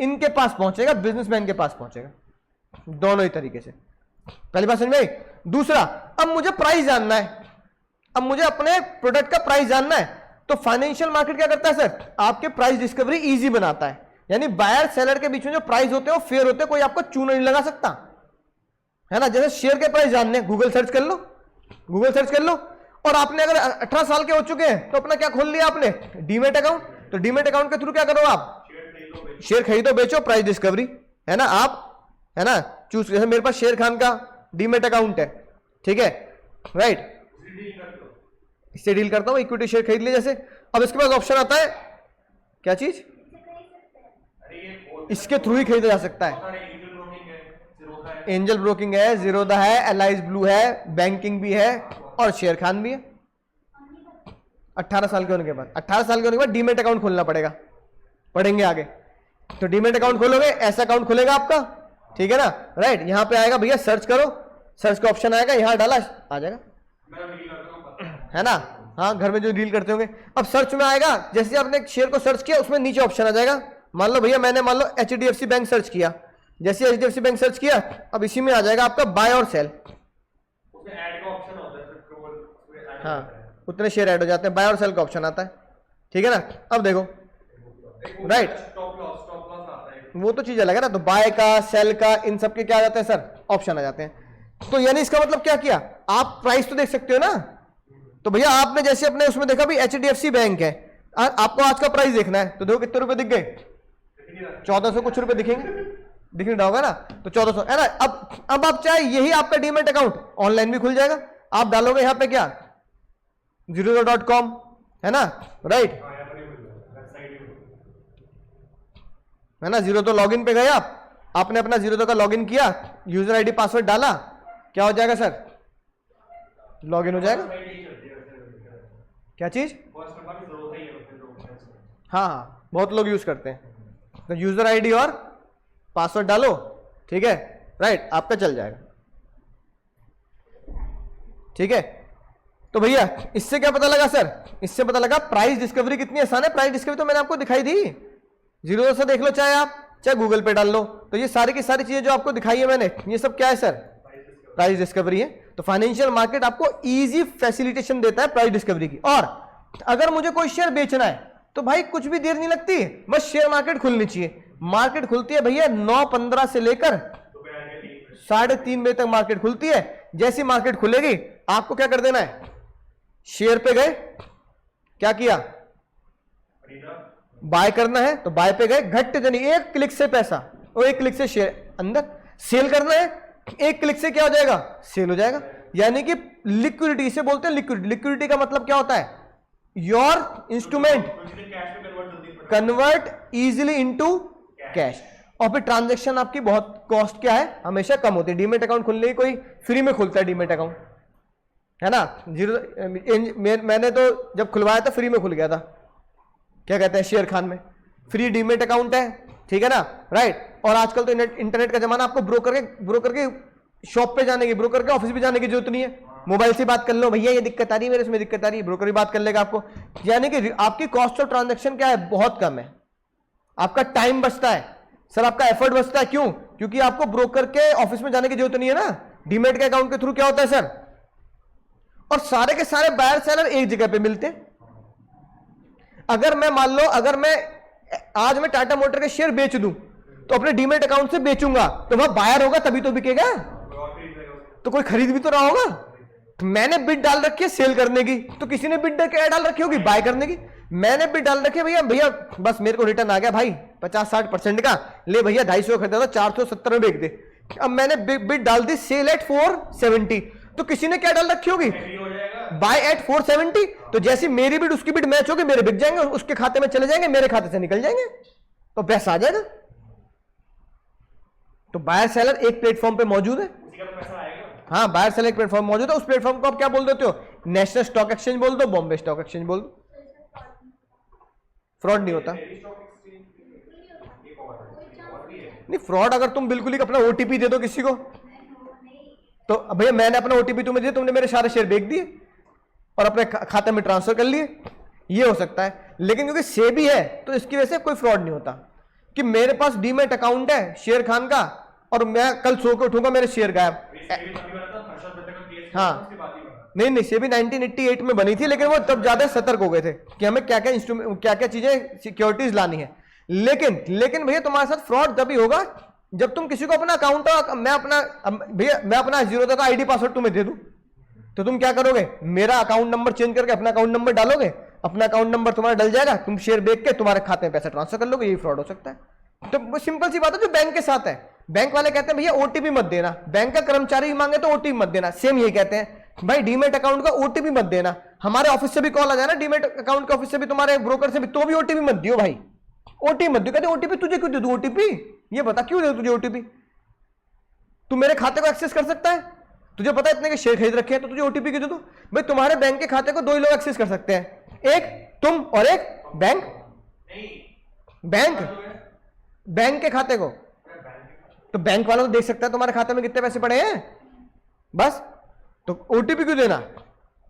इनके पास पहुंचेगा, बिजनेसमैन के पास पहुंचेगा, दोनों ही तरीके से। पहली बात समझ में आई। दूसरा, अब मुझे प्राइस जानना है, अब मुझे अपने प्रोडक्ट का प्राइस जानना है, तो फाइनेंशियल मार्केट क्या करता है सर, आपके प्राइस डिस्कवरी इजी बनाता है। यानी बायर सेलर के बीच में जो प्राइस होते हैं वो फेयर होते हैं, कोई आपको चूना नहीं लगा सकता है ना। जैसे शेयर के प्राइस जानने, गूगल सर्च कर लो, गूगल सर्च कर लो। और आपने अगर 18 साल के हो चुके हैं तो अपना क्या खोल लिया आपने, डीमेट अकाउंट। तो डीमेट अकाउंट के थ्रू क्या करो आप, शेयर खरीदो बेचो, प्राइस डिस्कवरी है ना, आप है ना चूज। जैसे मेरे पास शेर खान का डीमेट अकाउंट है, ठीक है, राइट, इससे डील करता हूं, इक्विटी शेयर खरीद लिया जैसे। अब इसके पास ऑप्शन आता है, क्या चीज, इसके थ्रू ही खरीदा जा सकता है। एंजल ब्रोकिंग है, जीरोधा है, एलाइज ब्लू है, बैंकिंग भी है और शेयर खान भी है। 18 साल के होने के बाद, 18 साल के होने के बाद डीमेट अकाउंट खोलना पड़ेगा, पढ़ेंगे आगे। तो डीमेट अकाउंट खोलोगे, ऐसा अकाउंट खुलेगा आपका, ठीक है ना, राइट। यहां पे आएगा भैया सर्च करो, सर्च का ऑप्शन आएगा, यहां डाला आ जाएगा, है ना। हाँ, घर में जो डील करते होंगे। अब सर्च में आएगा, जैसे आपने शेयर को सर्च किया उसमें नीचे ऑप्शन आ जाएगा। मान लो भैया मैंने मान लो HDFC बैंक सर्च किया, जैसे HDFC बैंक सर्च किया, अब इसी में आ जाएगा आपका बाय और सेल, हाँ उतने शेयर ऐड हो जाते हैं, बाय और सेल का ऑप्शन आता है, ठीक है ना। अब देखो, राइट, वो तो चीज अलग है ना। तो बाय का, सेल का, इन सब के क्या आ जाते हैं सर, ऑप्शन आ जाते हैं। तो यानी इसका मतलब क्या किया, आप प्राइस तो देख सकते हो ना। तो भैया आपने जैसे अपने उसमें देखा भी HDFC बैंक है, आपको आज का प्राइस देखना है, तो देखो कितने रुपए दिख गए, 1400 कुछ रुपए दिखेंगे, दिख नहीं होगा ना, तो 1400 है ना। अब आप चाहे यही आपका डीमेट अकाउंट ऑनलाइन भी खुल जाएगा, आप डालोगे यहाँ पे क्या, zerodha.com है ना, राइट, है ना। जीरोधा लॉगिन पे गए आप, आपने अपना जीरोधा का लॉगिन किया, यूजर आईडी पासवर्ड डाला, क्या हो जाएगा सर, लॉगिन हो जाएगा। क्या चीज, हाँ बहुत लोग यूज करते हैं। तो यूजर आईडी और पासवर्ड डालो, ठीक है, राइट, आपका चल जाएगा, ठीक है। तो भैया इससे क्या पता लगा सर, इससे पता लगा प्राइस डिस्कवरी कितनी आसान है। प्राइस डिस्कवरी तो मैंने आपको दिखाई दी, जीरो से देख लो, चाहे आप चाहे गूगल पे डाल लो, तो ये सारी की सारी चीजें जो आपको दिखाई है मैंने, ये सब क्या है सर, प्राइस डिस्कवरी है। तो फाइनेंशियल मार्केट आपको इजी फैसिलिटेशन देता है प्राइस डिस्कवरी की। और अगर मुझे कोई शेयर बेचना है तो भाई कुछ भी देर नहीं लगती, बस शेयर मार्केट खुलनी चाहिए। मार्केट खुलती है भैया 9:15 से लेकर 3:30 बजे तक मार्केट खुलती है। जैसी मार्केट खुलेगी आपको क्या कर देना है, शेयर पे गए, क्या किया, बाय करना है तो बाय पे गए, घट यानी एक क्लिक से पैसा, और एक क्लिक से शेयर अंदर, सेल करना है एक क्लिक से क्या हो जाएगा, सेल हो जाएगा। यानी कि लिक्विडिटी, इसे बोलते हैं लिक्विडिटी। लिक्विडिटी का मतलब क्या होता है, your instrument convert easily into cash. और फिर ट्रांजैक्शन आपकी बहुत कॉस्ट क्या है, हमेशा कम होती है। डीमेट अकाउंट खुलने की कोई फ्री में खुलता है डीमेट अकाउंट, है ना। मैंने तो जब खुलवाया था फ्री में खुल गया था, क्या कहते हैं, शेयर खान में फ्री डीमेट अकाउंट है, ठीक है ना, राइट। और आजकल तो इंटरनेट का जमाना, आपको ब्रोकर के शॉप पे जाने की, ब्रोकर के ऑफिस भी जाने की जरूरत नहीं है, मोबाइल से बात कर लो, भैया ये दिक्कत आ रही है मेरे, इसमें दिक्कत आ रही है, ब्रोकर ही बात कर लेगा आपको। यानी कि आपकी कॉस्ट ऑफ ट्रांजैक्शन क्या है, बहुत कम है। आपका टाइम बचता है सर, आपका एफर्ट बचता है, क्यों, क्योंकि आपको ब्रोकर के ऑफिस में जाने की जरूरत नहीं है ना। डीमेट के अकाउंट के थ्रू क्या होता है सर, और सारे के सारे बायर सेलर एक जगह पे मिलते हैं। अगर मैं मान लो, अगर मैं आज मैं टाटा मोटर के शेयर बेच दूं तो अपने डीमेट अकाउंट से बेचूंगा, तो वह बायर होगा तभी तो बिकेगा, तो कोई खरीद भी तो रहा होगा। तो मैंने बिड डाल रखी है सेल करने की, तो किसी ने बिड डाल रखी होगी बाय करने की। मैंने बिड डाल रखी है भैया भैया बस मेरे को रिटर्न आ गया भाई 50-60% का, ले भैया 250 खरीदा था 470 में बेच दे। अब मैंने बिड डाल दी सेल एट 470, तो किसी ने क्या डाल रखी होगी, बाय एट 470। तो जैसी मेरी बिड उसकी बिड मैच होगी, मेरे बिक जाएंगे, उसके खाते में चले जाएंगे, मेरे खाते से निकल जाएंगे, तो पैसा आ जाएगा। तो बायर सेलर एक प्लेटफॉर्म पे मौजूद है, हाँ बायर सेलर एक प्लेटफॉर्म मौजूद है। उस प्लेटफॉर्म को आप क्या बोल देते हो, नेशनल स्टॉक एक्सचेंज बोल दो, बॉम्बे स्टॉक एक्सचेंज बोल दो, फ्रॉड नहीं होता। डेली स्टॉक एक्सचेंज एक और भी है। नहीं, फ्रॉड अगर तुम बिल्कुल ही अपना ओटीपी दे दो किसी को, तो भैया मैंने अपना ओटीपी तुम्हें दिया, तुमने मेरे सारे शेयर बेच दिए और अपने खाते में ट्रांसफर कर लिए, ये हो सकता है। लेकिन क्योंकि सेबी है तो इसकी वजह से कोई फ्रॉड नहीं होता कि मेरे पास डीमेट अकाउंट है शेर खान का और मैं कल सो के उठूंगा मेरे शेयर गायब। हाँ, नहीं सेबी 1988 में बनी थी, लेकिन वो तब ज्यादा सतर्क हो गए थे कि हमें क्या क्या इंस्ट्रूमेंट, क्या क्या चीजें सिक्योरिटीज लानी है। लेकिन भैया तुम्हारे साथ फ्रॉड तभी होगा जब तुम किसी को अपना अकाउंट, मैं अपना जीरोधा का आईडी पासवर्ड तुम्हें दे दूं, तो तुम क्या करोगे, मेरा अकाउंट नंबर चेंज करके अपना अकाउंट नंबर डालोगे, अपना अकाउंट नंबर तुम्हारा डल जाएगा, तुम शेयर बेच के तुम्हारे खाते में पैसा ट्रांसफर कर लोगे, यही फ्रॉड हो सकता है। तो सिंपल सी बात है जो बैंक के साथ है। बैंक वाले कहते हैं भैया ओटीपी मत देना, बैंक का कर्मचारी मांगे तो ओटीपी मत देना, सेम यही कहते हैं भाई डीमेट अकाउंट का ओटीपी मत देना। हमारे ऑफिस से भी कॉल आ जाए ना, डीमेट अकाउंट के ऑफिस से भी, तुम्हारे ब्रोकर से भी, तो भी ओटीपी मत दियो भाई, ओटीपी मत दियो। कहते ओटीपी तुझे क्यों दे दूं, ओटीपी ये बता क्यों दे तुझे ओटीपी, तू मेरे खाते को एक्सेस कर सकता है, तुझे पता है इतने के शेयर खरीद रखे हैं, तो तुझे ओटीपी क्यों दे दूं। भाई तुम्हारे बैंक के खाते को दो ही लोग एक्सेस कर सकते हैं, एक तुम और एक बैंक। बैंक के खाते को तो बैंक वाला तो देख सकता है तुम्हारे खाते में कितने पैसे पड़े हैं, बस। तो ओटीपी क्यों देना,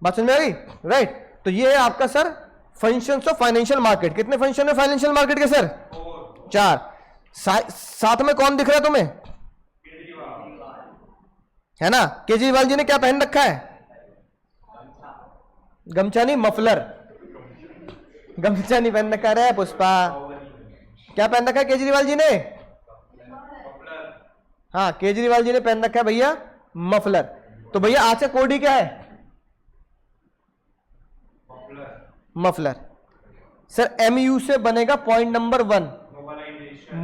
बात समझ में आ गई, राइट। तो ये है आपका sir functions of financial market. कितने फंक्शन है फाइनेंशियल मार्केट के सर, 4। साथ में कौन दिख रहा है तुम्हें, है ना, केजरीवाल जी ने क्या पहन रखा है, गमछा नहीं, मफलर, गमछा नहीं पहन रखा है पुष्पा, क्या पहन रखा है केजरीवाल जी ने, हाँ केजरीवाल जी ने पहन रखा है भैया मफलर। तो भैया आज से कोड ही क्या है, मफलर। सर एमयू से बनेगा point number 1,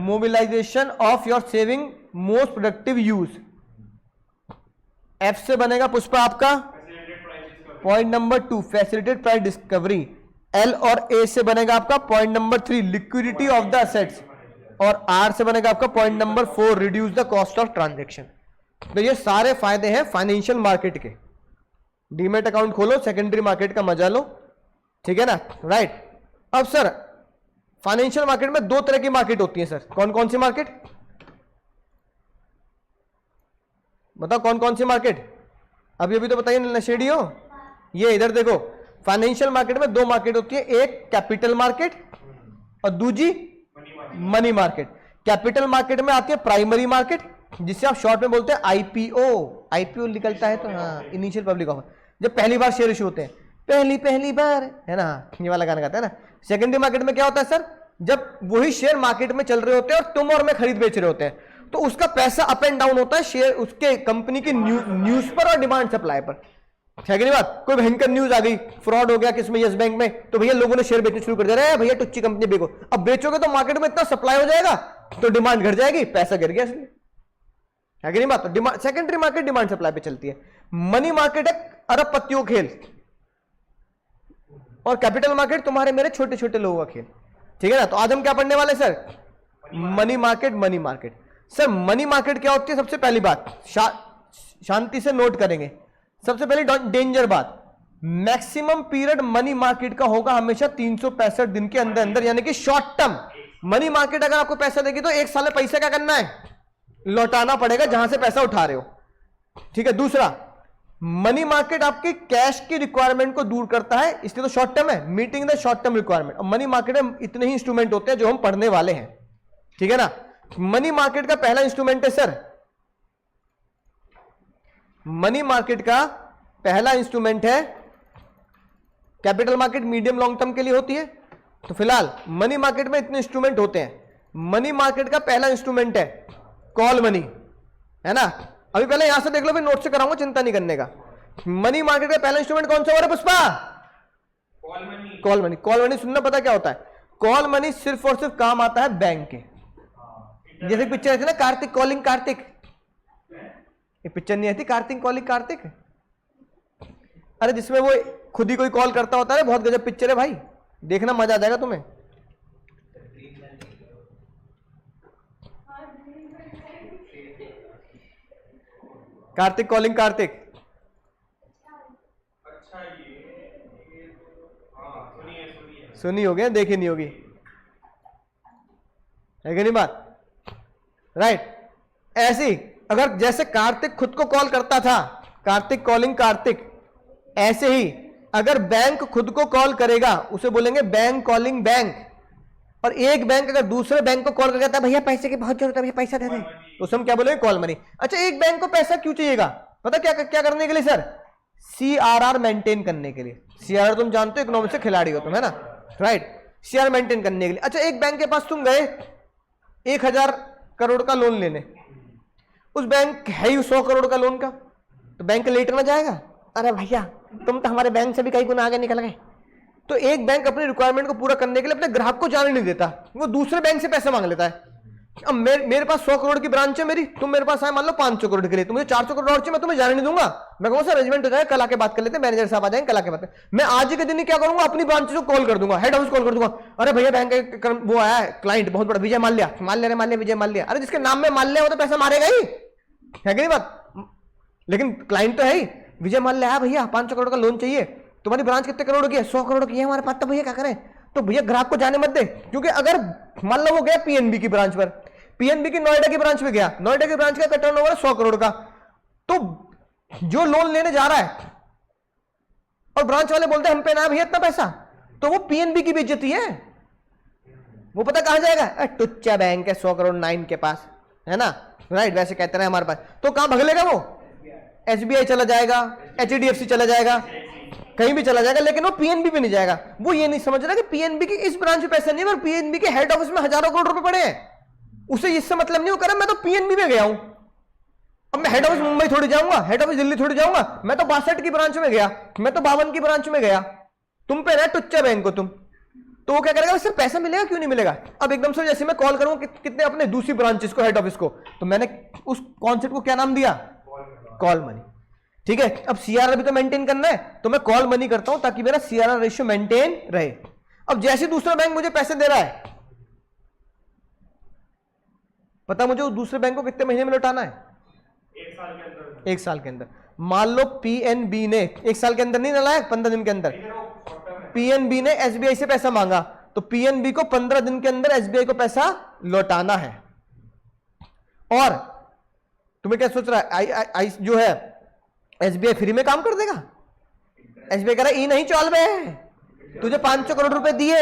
mobilisation of your saving most productive use. F से बनेगा पुष्पा आपका point number 2, facilitated price discovery. L और ए से बनेगा आपका point number 3, liquidity of the assets. और आर से बनेगा आपका point number 4, reduce the cost of transaction. तो ये सारे फायदे हैं फाइनेंशियल मार्केट के। डीमेट अकाउंट खोलो, सेकेंडरी मार्केट का मजा लो, ठीक है ना, राइट। अब सर फाइनेंशियल मार्केट में 2 तरह की मार्केट होती है सर, कौन कौन सी मार्केट बताओ, कौन कौन सी मार्केट, अभी तो बताइए नशेड़ी हो। ये इधर देखो, फाइनेंशियल मार्केट में 2 मार्केट होती है, एक कैपिटल मार्केट और दूसरी मनी मार्केट। कैपिटल मार्केट में आती है प्राइमरी मार्केट, जिसे आप शॉर्ट में बोलते हैं आईपीओ। आईपीओ निकलता है तो हाँ, इनिशियल पब्लिक ऑफर, जब पहली बार शेयर इशू होते हैं, पहली बार, है ना, ये वाला गाना गाता है ना। सेकेंडरी मार्केट में क्या होता है सर, जब वही शेयर मार्केट में चल रहे होते हैं और तुम और मैं खरीद बेच रहे होते हैं, तो उसका पैसा अप एंड डाउन होता है शेयर उसके कंपनी की न्यूज पर और डिमांड सप्लाई पर, है कि नहीं बात। कोई भयंकर न्यूज आ गई, फ्रॉड हो गया किसमें, यस बैंक में, तो भैया लोगों ने शेयर बेचने शुरू कर दिया, भैया टुच्ची कंपनी बेचो। अब बेचोगे तो मार्केट में इतना सप्लाई हो जाएगा तो डिमांड घट जाएगी, पैसा गिर गया इसलिए, है कि नहीं बात। तो सेकेंडरी मार्केट डिमांड सप्लाई पे चलती है। मनी मार्केट है अरबपतियों खेल, और कैपिटल मार्केट तुम्हारे मेरे छोटे छोटे लोगों का खेल, ठीक है ना। तो आज हम क्या पढ़ने वाले sir, money market. Money market sir, money market क्या होती है, सबसे पहली बात शांति से नोट करेंगे। सबसे पहली डेंजर बात, मैक्सिमम पीरियड मनी मार्केट का होगा हमेशा 365 दिन के अंदर अंदर, यानी कि शॉर्ट टर्म। मनी मार्केट अगर आपको पैसा देगी तो 1 साल में पैसा क्या करना है, लौटाना पड़ेगा जहां से पैसा उठा रहे हो, ठीक है। दूसरा, मनी मार्केट आपकी कैश की रिक्वायरमेंट को दूर करता है, इसलिए तो शॉर्ट टर्म है, meeting the short term requirement. और मनी मार्केट में इतने ही इंस्ट्रूमेंट होते हैं जो हम पढ़ने वाले हैं, ठीक है ना। मनी मार्केट का पहला इंस्ट्रूमेंट है सर, मनी मार्केट का पहला इंस्ट्रूमेंट है, capital market medium long term के लिए होती है। तो फिलहाल मनी मार्केट में इतने इंस्ट्रूमेंट होते हैं। मनी मार्केट का पहला इंस्ट्रूमेंट है कॉल मनी, है ना। अभी पहले यहां से देख लो, फिर नोट से कराऊंगा, चिंता नहीं करने का। मनी मार्केट का पहला इंस्ट्रूमेंट कौन सा हो रहा है Pushpa, call money. Call money, call money सुनना पता क्या होता है, कॉल मनी सिर्फ और सिर्फ काम आता है बैंक के। जैसे पिक्चर थी ना, कार्तिक कॉलिंग कार्तिक, ये पिक्चर नहीं आती कार्तिक कॉलिंग कार्तिक, अरे जिसमें वो खुद ही कोई कॉल करता होता है, बहुत गजब पिक्चर है भाई, देखना मजा आ जाएगा तुम्हें। कार्तिक कॉलिंग कार्तिक, अच्छा ये सुनी होगी, सुनी होगी, देखी नहीं होगी। है कि नहीं बात, राइट। ऐसी अगर जैसे कार्तिक खुद को कॉल करता था, कार्तिक कॉलिंग कार्तिक, ऐसे ही अगर बैंक खुद को कॉल करेगा उसे बोलेंगे बैंक कॉलिंग बैंक। और एक बैंक अगर दूसरे बैंक को कॉल कर कहता है भैया पैसे की बहुत जरूरत है, भैया पैसा दे दे, तो उसे हम क्या बोलेंगे, कॉल मनी। अच्छा, एक बैंक को पैसा क्यों चाहिएगा, पता क्या क्या करने के लिए सर, CRR मेंटेन करने के लिए। CRR तुम जानते हो, इकोनॉमिक्स से खिलाड़ी हो तुम, है ना, राइट। CRR मेंटेन करने के लिए। अच्छा, एक बैंक के पास तुम गए 1000 करोड़ का लोन लेने, उस बैंक है ही 100 करोड़ का लोन का, तो बैंक लेट ना जाएगा, अरे भैया तुम तो हमारे बैंक से भी कई गुना आगे निकल गए। तो एक बैंक अपनी रिक्वायरमेंट को पूरा करने के लिए अपने ग्राहक को जाने नहीं देता, वो दूसरे बैंक से पैसे मांग लेता है। अब मेरे पास 100 करोड़ की ब्रांच है मेरी, तुम मेरे पास आए मान लो 500 करोड़ के लिए, तो मुझे 400 करोड़ और चाहिए, मैं तुम्हें जाने नहीं दूंगा। मैं कहूंगा सर अरेंजमेंट हो जाए, कल आके बात कर लेते हैं, मैनेजर साहब आ जाएंगे, कल आके बात करें। मैं आज ही के दिन ही क्या करूंगा, अपनी ब्रांच को कॉल कर दूंगा, हेड ऑफिस कॉल कर दूंगा, अरे भैया बैंक वो आया है क्लाइंट बहुत बड़ा, विजय माल्या, विजय माल्या। अरे जिसके नाम में माल्या हो तो पैसा मारेगा ही, है कि नहीं बात। लेकिन क्लाइंट तो है ही, विजय माल्या है भैया 500 करोड़ का लोन चाहिए, तुम्हारी ब्रांच कितने करोड़ की है, 100 करोड़ की है हमारे पास, तो भैया क्या करें, तो भैया ग्राहक को जाने मत दे। क्योंकि अगर मान लो वो गया PNB की ब्रांच पर, PNB की नोएडा की ब्रांच में गया, नोएडा की ब्रांच का टर्नओवर है 100 करोड़ का, तो जो लोन लेने जा रहा है और ब्रांच वाले बोलते हैं हम पे ना भैया इतना पैसा, तो वो PNB की बेइज्जती है। वो पता कहां जाएगा, टुच्चा बैंक है 100 करोड़ 9 के पास, है ना, राइट, वैसे कहते रहे हमारे पास, तो कहां भगलेगा वो, SBI चला जाएगा, HDFC चला जाएगा, कहीं भी चला जाएगा, लेकिन वो PNB पे नहीं जाएगा। वो ये नहीं समझ रहा कि PNB की इस ब्रांच में पैसे नहीं है, पर PNB के हेड ऑफिस में हजारों करोड़ रुपए पड़े हैं, उसे इससे मतलब नहीं, वो कह रहा मैं तो PNB में गया हूं, अब मैं हेड ऑफिस मुंबई थोड़ी जाऊंगा, हेड ऑफिस दिल्ली थोड़ी जाऊंगा, मैं तो 62 की ब्रांच में गया, मैं तो 52 की ब्रांच में गया, तुम पे ना टुच्चा बैंक को तुम। तो वो क्या करेगा, सर पैसा मिलेगा क्यों नहीं मिलेगा। अब एकदम से जैसे मैं कॉल करूंगा कितने अपने दूसरी ब्रांचेस को, हेड ऑफिस को, तो मैंने उस कॉन्सेप्ट को क्या नाम दिया, कॉल मनी। ठीक है, अब CRR भी तो मेंटेन करना है, तो मैं कॉल मनी करता हूं ताकि मेरा CRR रेशियो मेंटेन रहे। अब जैसे दूसरा बैंक मुझे पैसे दे रहा है, पता मुझे उस दूसरे बैंक को कितने महीने में लौटाना है, 1 साल के अंदर। 1 साल के अंदर। मान लो PNB ने 1 साल के अंदर नहीं लाया, 15 दिन के अंदर PNB ने SBI से पैसा मांगा, तो PNB को 15 दिन के अंदर SBI को पैसा लौटाना है। और तुम्हें क्या सोच रहा है, जो है SBI फ्री में काम कर देगा, SBI कह रहा है नहीं चल बे, तुझे 500 करोड़ रुपए दिए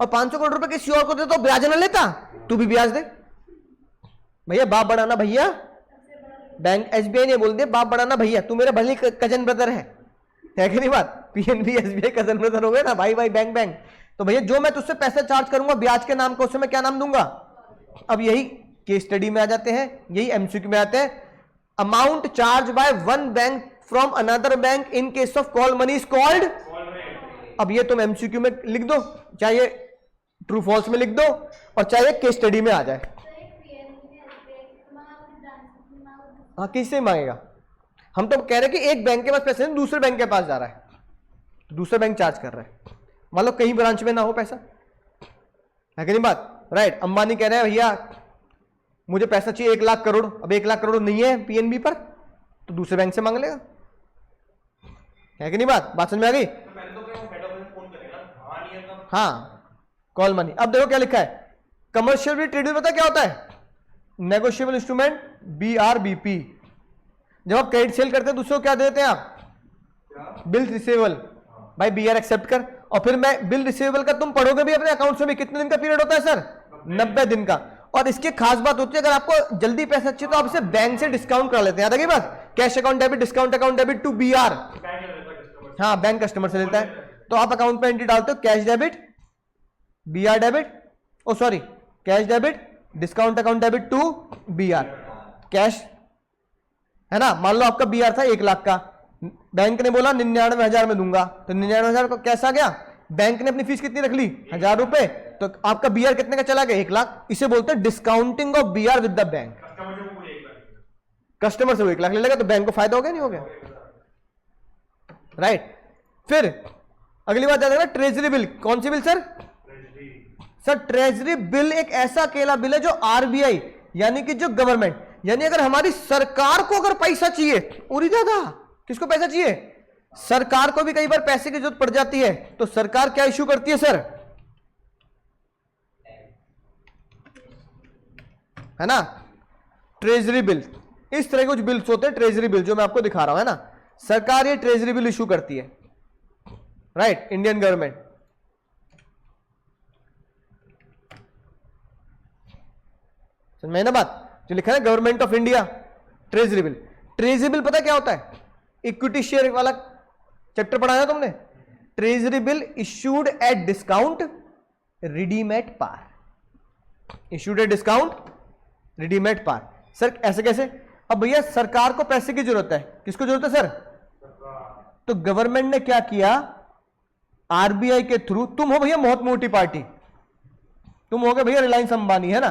और 500 करोड़ रुपए किसी और को दे तो ब्याज ना लेता, तू भी ब्याज दे। भैया बाप बढ़ाना भैया, बैंक SBI ने बोल दिया बाप बढ़ाना भैया, तू मेरा भले कजन ब्रदर है कि नहीं बात, PNB SBI कजन ब्रदर हो गए ना, भाई भाई बैंक बैंक। तो भैया जो मैं तुझसे पैसा चार्ज करूंगा ब्याज के नाम को, उससे मैं क्या नाम दूंगा। अब यही केस स्टडी में आ जाते हैं, यही MCQ में आते हैं। Amount charge by one bank from another bank in case of call money is called. अब ये तुम MCQ में लिख दो, चाहे ट्रू फॉल्स में लिख दो, और चाहे केस स्टडी में आ जाए। हाँ, किससे मांगेगा, हम तो कह रहे हैं कि एक बैंक के पास पैसे दूसरे बैंक के पास जा रहा है, दूसरा बैंक चार्ज कर रहा है, मान लो कहीं ब्रांच में ना हो पैसा, है कि नहीं बात, राइट। अंबानी कह रहे हैं भैया मुझे पैसा चाहिए 1 लाख करोड़, अब 1 लाख करोड़ नहीं है PNB पर, तो दूसरे बैंक से मांग लेगा, है कि नहीं बात समझ में आ गई। हाँ, कॉल मनी। अब देखो क्या लिखा है, कमर्शियल ट्रेड पता क्या होता है, नेगोशिएबल इंस्ट्रूमेंट BRBP। जब आप क्रेडिट सेल करते हैं दूसरे को क्या देते हैं आप, बिल रिसीवेबल, भाई BR एक्सेप्ट कर, और फिर मैं बिल रिसीवेबल का तुम पढ़ोगे भी अपने अकाउंट में भी, कितने दिन का पीरियड होता है सर, 90 दिन का। और इसकी खास बात होती है अगर आपको जल्दी पैसा चाहिए तो आप इसे बैंक से डिस्काउंट करा लेते हैं, याद है बात, cash account debit, discount account debit to BR। हाँ, बैंक कस्टमर से लेता है, तो आप अकाउंट पे एंट्री डालते हो cash debit BR debit, oh sorry cash debit discount account debit to BR cash, है ना। मान लो आपका BR था 1 लाख का, बैंक ने बोला 99,000 में दूंगा, तो 99,000 को कैसा गया, बैंक ने अपनी फीस कितनी रख ली 1,000 रुपए, तो आपका BR कितने का चला गया 1 लाख। इसे बोलते हैं discounting of BR with the bank. Customer से वो 1 लाख ले लेगा तो बैंक को फायदा हो गया नहीं हो गया, राइट। फिर अगली बात याद रखना, ट्रेजरी बिल। कौन सी bill sir, sir treasury bill एक ऐसा अकेला बिल है जो RBI यानी कि जो गवर्नमेंट, यानी अगर हमारी सरकार को अगर पैसा चाहिए, उरी ज्यादा किसको पैसा चाहिए, सरकार को भी कई बार पैसे की जरूरत पड़ जाती है, तो सरकार क्या इश्यू करती है सर, है ना, ट्रेजरी बिल, इस तरह के कुछ बिल्स होते हैं, ट्रेजरी बिल जो मैं आपको दिखा रहा हूं, है ना, सरकार ये ट्रेजरी बिल इशू करती है, राइट, इंडियन गवर्नमेंट। समझ में ना बात, जो लिखा है government of India, treasury bill. Treasury bill पता क्या होता है, इक्विटी शेयर वाला चैप्टर पढ़ाया तुमने, treasury bill issued at discount, redeem at par, issued at discount, redeem at par. Sir ऐसे कैसे? अब भैया सरकार को पैसे की जरूरत है, किसको जरूरत है सर? तो गवर्नमेंट ने क्या किया, आरबीआई के थ्रू, तुम हो भैया बहुत मोटी पार्टी, तुम हो गए भैया रिलायंस अंबानी, है ना,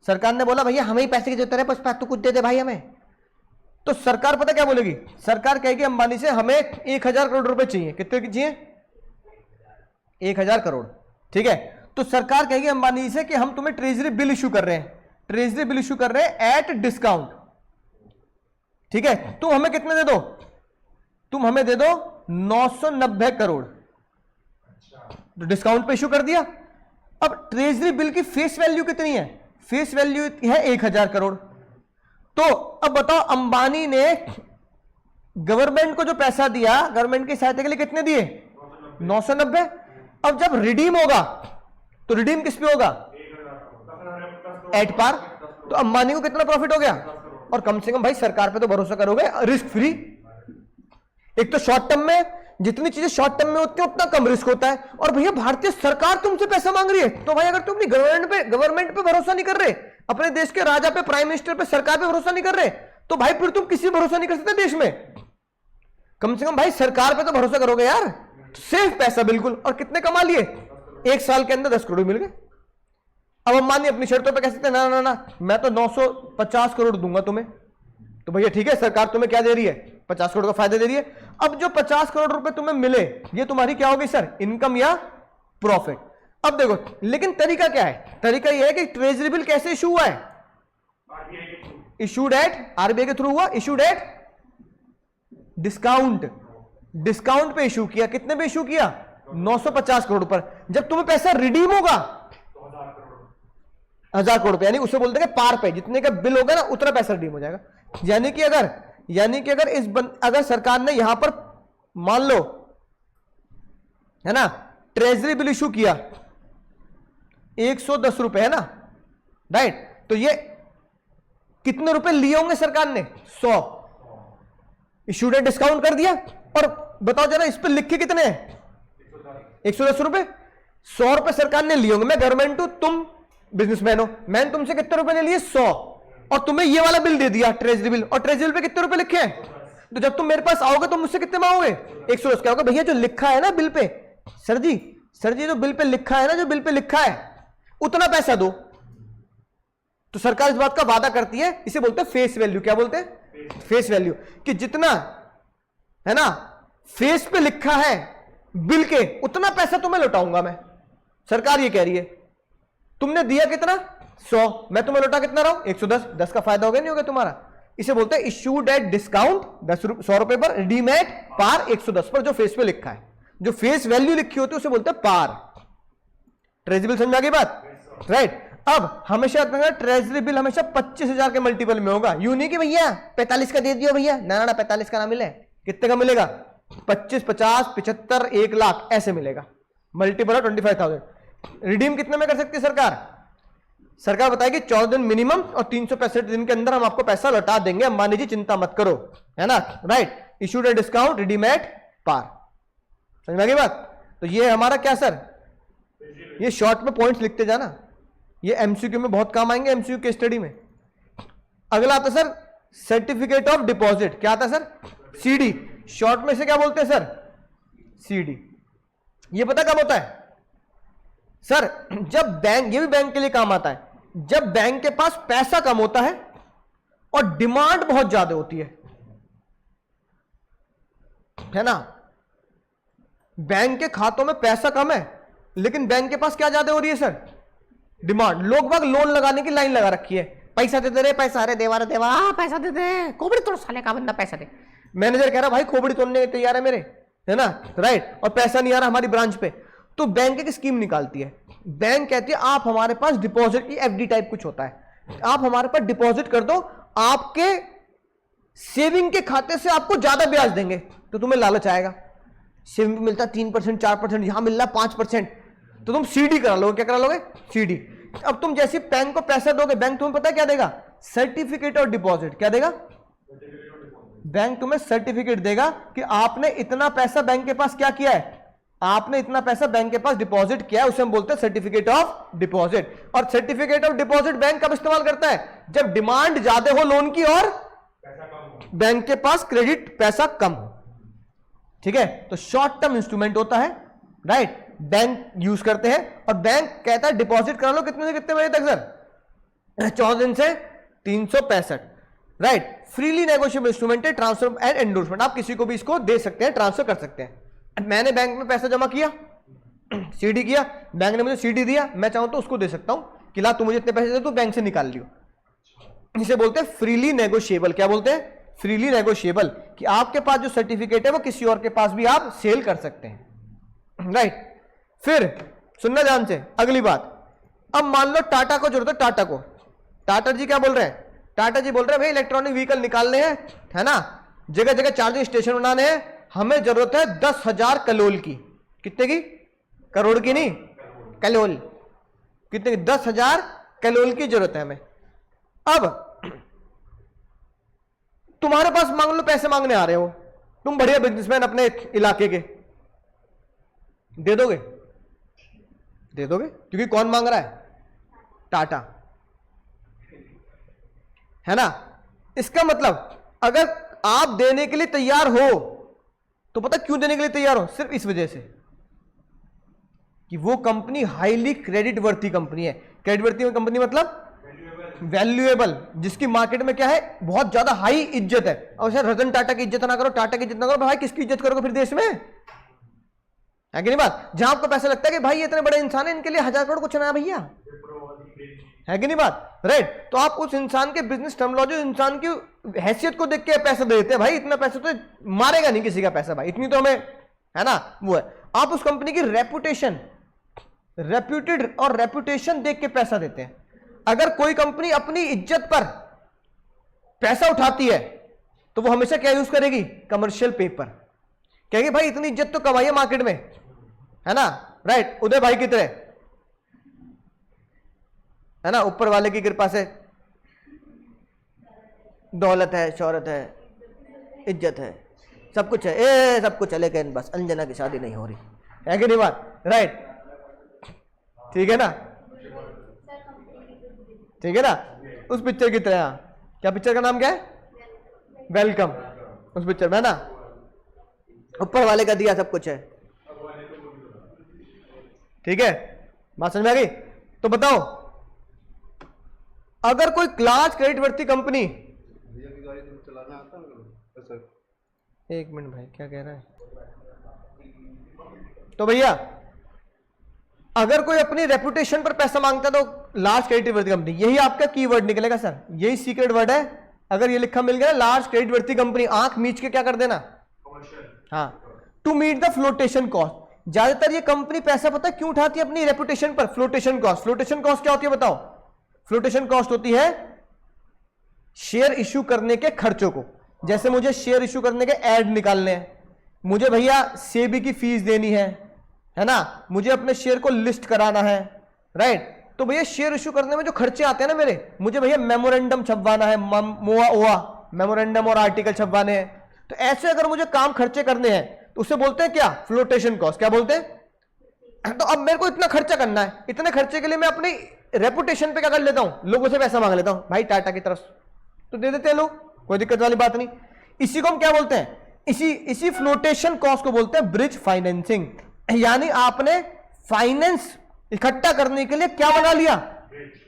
सरकार ने बोला भैया हमें ही पैसे की जरूरत है, बस तू कुछ दे दे भाई हमें। तो सरकार पता क्या बोलेगी, सरकार कहेगी अंबानी से हमें 1000 करोड़ रुपए चाहिए। कितने की चाहिए? 1000 करोड़, ठीक है। तो सरकार कहेगी अंबानी से कि हम तुम्हें ट्रेजरी बिल इशू कर रहे हैं, ट्रेजरी बिल इशू कर रहे हैं एट डिस्काउंट, ठीक है। तुम हमें कितने दे दो, तुम हमें दे दो 990 करोड़, तो डिस्काउंट पे इशू कर दिया। अब ट्रेजरी बिल की फेस वैल्यू कितनी है? फेस वैल्यू है 1000 करोड़। तो अब बताओ अंबानी ने गवर्नमेंट को जो पैसा दिया, गवर्नमेंट की सहायता के लिए कितने दिए? 990। अब जब रिडीम होगा तो रिडीम किस पे होगा? At par. तो अंबानी को कितना प्रॉफिट हो गया? और कम से कम भाई सरकार पे तो भरोसा करोगे, रिस्क फ्री। एक तो शॉर्ट टर्म में जितनी चीजें शॉर्ट टर्म में होती है उतना कम रिस्क होता है। और भैया भारतीय सरकार तुमसे पैसा मांग रही है, तो भाई अगर तुम अपनी गवर्नमेंट पे भरोसा नहीं कर रहे, अपने देश के राजा पे, प्राइम मिनिस्टर पे, सरकार पे भरोसा नहीं कर रहे, तो भाई फिर तुम किसी पे भरोसा नहीं कर सकते देश में। कम से कम भाई सरकार पे तो भरोसा करोगे यार। सेफ पैसा बिल्कुल। और कितने कमा लिए? 1 साल के अंदर 10 करोड़ मिल गए। अब अंबानी अपनी शर्तों पे कह सकते हैं ना ना ना, मैं तो 950 करोड़ दूंगा तुम्हें। तो भैया ठीक है, सरकार तुम्हें क्या दे रही है? 50 करोड़ का फायदा दे रही है। अब जो 50 करोड़ रुपए तुम्हें मिले, ये तुम्हारी क्या होगी सर? इनकम या प्रॉफिट। अब देखो, लेकिन तरीका क्या है? तरीका यह है कि ट्रेजरी बिल कैसे इशू हुआ है? इशूड एट, आरबीआई के थ्रू हुआ, इशूड एट डिस्काउंट, डिस्काउंट पे इशू किया। कितने पे इशू किया? 950 करोड़ पर। जब तुम्हें पैसा रिडीम होगा 1000 करोड़ पे, यानी उसे बोलते हैं पार पे, जितने का बिल होगा ना उतना पैसा रिडीम हो जाएगा। यानी कि अगर अगर सरकार ने यहां पर मान लो, है ना, ट्रेजरी बिल इशू किया 110 रुपए, है ना, राइट, तो ये कितने रुपए लिए होंगे सरकार ने? 100। इशूड एट डिस्काउंट कर दिया। और बताओ जरा इस पे लिखे कितने हैं? 110 रुपए। 100 रुपए सरकार ने लिए होंगे। मैं गवर्नमेंट हूं, तुम बिजनेसमैन हो, मैंने तुमसे कितने रुपए ले लिए? 100। और तुम्हें ये वाला बिल दे दिया, ट्रेजरी बिल, और ट्रेजरी बिल पे कितने रुपए लिखे हैं? तो जब तुम मेरे पास आओगे तो मुझसे कितने मांगोगे? 110। क्या होगा भैया जो लिखा है ना बिल पे, सर जी जो बिल पे लिखा है ना, जो बिल पे लिखा है उतना पैसा दो। तो सरकार इस बात का वादा करती है, इसे बोलते हैं फेस वैल्यू। क्या बोलते हैं? Face value. कि जितना, है ना, फेस पे लिखा है बिल के, उतना पैसा तुम्हें लौटाऊंगा मैं। सरकार ये कह रही है। तुमने दिया कितना? 100, मैं तुम्हें लौटा कितना रहा हूं? 110। 10 का फायदा हो गया नहीं हो गया तुम्हारा? इसे बोलते हैं इशूड एट डिस्काउंट, 100 रुपए पर, रिडीम एट पार 110 पर, जो फेस पे लिखा है, जो फेस वैल्यू लिखी होती है उसे बोलते हैं पार। ट्रेजरी बिल समझ आ गई बात? राइट। अब हमेशा ट्रेजरी बिल हमेशा 25,000 के मल्टीपल में होगा। यू नहीं कि भैया 45 का दे दियो भैया, ना ना 45 का ना मिले। कितने का मिलेगा? 25, 50, 75, 1 लाख ऐसे मिलेगा। मल्टीपल 25,000। रिडीम कितने में कर सकती है सरकार? सरकार बताएगी 14 दिन मिनिमम और 365 दिन के अंदर हम आपको पैसा लौटा देंगे, अंबानी जी चिंता मत करो, है ना, right. Issued at discount, redeem at par. समझ में आ गई बात? तो ये हमारा क्या सर, ये शॉर्ट में पॉइंट्स लिखते जाना, ये एमसीक्यू में बहुत काम आएंगे, एमसीक्यू के स्टडी में। अगला आता सर सर्टिफिकेट ऑफ डिपॉजिट। क्या आता सर? सीडी। शॉर्ट में से क्या बोलते हैं सर? सीडी। ये पता कब होता है सर? जब बैंक, ये भी बैंक के लिए काम आता है, जब बैंक के पास पैसा कम होता है और डिमांड बहुत ज्यादा होती है ना। बैंक के खातों में पैसा कम है लेकिन बैंक के पास क्या ज्यादा हो रही है सर? डिमांड। लोग बाग लोन लगाने की लाइन लगा रखी है, पैसा दे दे रे, पैसा, अरे देवा रे देवा, पैसा दे दे, खोपड़ी तोड़ साले का बंदा, पैसा दे। मैनेजर कह रहा भाई खोपड़ी तोड़ने के तैयार है मेरे, है ना, राइट, और पैसा नहीं आ रहा हमारी ब्रांच पे। तो बैंक एक स्कीम निकालती है, बैंक कहती है आप हमारे पास डिपॉजिट की, एफडी टाइप कुछ होता है, आप हमारे पास डिपॉजिट कर दो, आपके सेविंग के खाते से आपको ज्यादा ब्याज देंगे। तो तुम्हें लालच आएगा, सेविंग मिलता 3% 4%, यहां मिल रहा 5%, तो तुम सीडी करा लोगे। क्या करा लोगे? सीडी। अब तुम जैसे बैंक को पैसा दोगे, बैंक तुम्हें पता है क्या देगा? सर्टिफिकेट और डिपॉजिट। क्या देगा? बैंक तुम्हें सर्टिफिकेट देगा कि आपने इतना पैसा बैंक के पास क्या किया है, आपने इतना पैसा बैंक के पास डिपॉजिट किया है, उसे हम बोलते हैं सर्टिफिकेट ऑफ डिपॉजिट। और सर्टिफिकेट ऑफ डिपॉजिट बैंक कब इस्तेमाल करता है? जब डिमांड ज्यादा हो लोन की और बैंक के पास क्रेडिट पैसा कम हो। ठीक है, तो शॉर्ट टर्म इंस्ट्रूमेंट होता है, राइट, बैंक यूज करते हैं। और बैंक कहता है डिपॉजिट करा लो कितने से कितने बजे तक सर? 14 दिन से 365, राइट। फ्रीली नेगोशिएबल इंस्ट्रूमेंट है, ट्रांसफर एंड एंडोर्समेंट, आप किसी को भी इसको दे सकते हैं, ट्रांसफर कर सकते हैं। मैंने बैंक में पैसा जमा किया, सीडी किया, बैंक ने मुझे सीडी दिया, मैं चाहूं तो उसको दे सकता हूं कि ला तू मुझे इतने पैसे दे, तू बैंक से निकाल लियो। इसे बोलते हैं फ्रीली नेगोशिएबल। क्या बोलते हैं? फ्रीली नेगोशिएबल, कि आपके पास जो सर्टिफिकेट है वो किसी और के पास भी आप सेल कर सकते हैं, राइट। फिर सुनना ध्यान से अगली बात। अब मान लो टाटा को जरूरत है, टाटा को, टाटा जी क्या बोल रहे हैं? टाटा जी बोल रहे हैं भाई इलेक्ट्रॉनिक व्हीकल निकालने हैं, है ना, जगह जगह चार्जिंग स्टेशन बनाने हैं, हमें जरूरत है 10,000 कलोल की। कितने की? करोड़ की नहीं, कलोल। कितने की? 10,000 कलोल की जरूरत है हमें। अब तुम्हारे पास मान लो पैसे मांगने आ रहे हो, तुम बढ़िया बिजनेसमैन अपने इलाके के, दे दोगे? दे दोगे, क्योंकि कौन मांग रहा है? टाटा, है ना। इसका मतलब अगर आप देने के लिए तैयार हो तो पता क्यों देने के लिए तैयार हो? सिर्फ इस वजह से कि वो company highly credit worthy company है। क्रेडिट वर्थी कंपनी मतलब वैल्यूएबल, जिसकी मार्केट में क्या है, बहुत ज्यादा हाई इज्जत है। और सर रतन टाटा की इज्जत ना करो, टाटा की इज्जत ना करो, भाई किसकी इज्जत करोगे फिर देश में? है कि नहीं बात? जहां आपको पैसा लगता है कि भाई ये इतने बड़े इंसान है, इनके लिए 1000 करोड़ कुछ ना भैया, है कि नहीं बात, राइट। तो आप उस इंसान के बिजनेस टर्मिनोलॉजी, इंसान की हैसियत को देख के पैसा दे देते हैं। भाई इतना पैसा तो मारेगा नहीं किसी का पैसा, भाई इतनी तो हमें, है ना, वो है। आप उस कंपनी की रेपुटेशन, रेप्यूटेड और रेपुटेशन देख के पैसा देते हैं। अगर कोई कंपनी अपनी इज्जत पर पैसा उठाती है तो वो हमेशा क्या यूज करेगी? Commercial paper. कहेगी भाई इतनी इज्जत तो कमाई है मार्केट में, है ना, राइट। उदय भाई की तरह, है ना, ऊपर वाले की कृपा से दौलत है, शोहरत है, इज्जत है, सब कुछ है, सब कुछ है, लेकिन बस अंजना की शादी नहीं हो रही, है कि नहीं बात, राइट। ठीक है ना, ठीक है ना, उस पिक्चर की तरह। क्या पिक्चर का नाम क्या है? वेलकम। उस पिक्चर में ना ऊपर वाले का दिया सब कुछ है। ठीक है, बात समझ में आ गई? तो बताओ, अगर कोई क्लास क्रेडिट वर्ती कंपनी, एक मिनट भाई क्या कह रहा है, तो भैया अगर कोई अपनी रेपुटेशन पर पैसा मांगता है तो लार्ज क्रेडिट वर्ती कंपनी, यही आपका कीवर्ड निकलेगा सर, यही सीक्रेट वर्ड है। अगर ये लिखा मिल गया लार्ज क्रेडिट वर्ती कंपनी, आंख मीच के क्या कर देना, हाँ, to meet the flotation cost. ज्यादातर ये कंपनी पैसा पता है क्यों उठाती है अपनी रेपुटेशन पर? Flotation cost. फ्लोटेशन कॉस्ट क्या होती है बताओ? फ्लोटेशन कॉस्ट होती है शेयर इश्यू करने के खर्चों को। जैसे मुझे शेयर इश्यू करने के ऐड निकालने हैं, मुझे भैया सेबी की फीस देनी है ना, मुझे अपने शेयर को लिस्ट कराना है, राइट। तो भैया शेयर इश्यू करने में जो खर्चे आते हैं ना मेरे, मुझे भैया मेमोरेंडम छपवाना है, मोआ ओआ मेमोरेंडम और आर्टिकल छपवाने हैं। तो ऐसे अगर मुझे काम खर्चे करने हैं तो उसे बोलते हैं क्या? Flotation cost. क्या बोलते हैं? तो अब मेरे को इतना खर्चा करना है, इतने खर्चे के लिए मैं अपनी रेपुटेशन पे क्या कर लेता हूं, लोगों से पैसा मांग लेता हूं, भाई टाटा की तरफ तो दे देते हैं लोग, कोई दिक्कत वाली बात नहीं। इसी को हम क्या बोलते हैं? इसी फ्लोटेशन कॉस्ट को बोलते हैं ब्रिज फाइनेंसिंग। यानी आपने फाइनेंस इकट्ठा करने के लिए क्या बना लिया?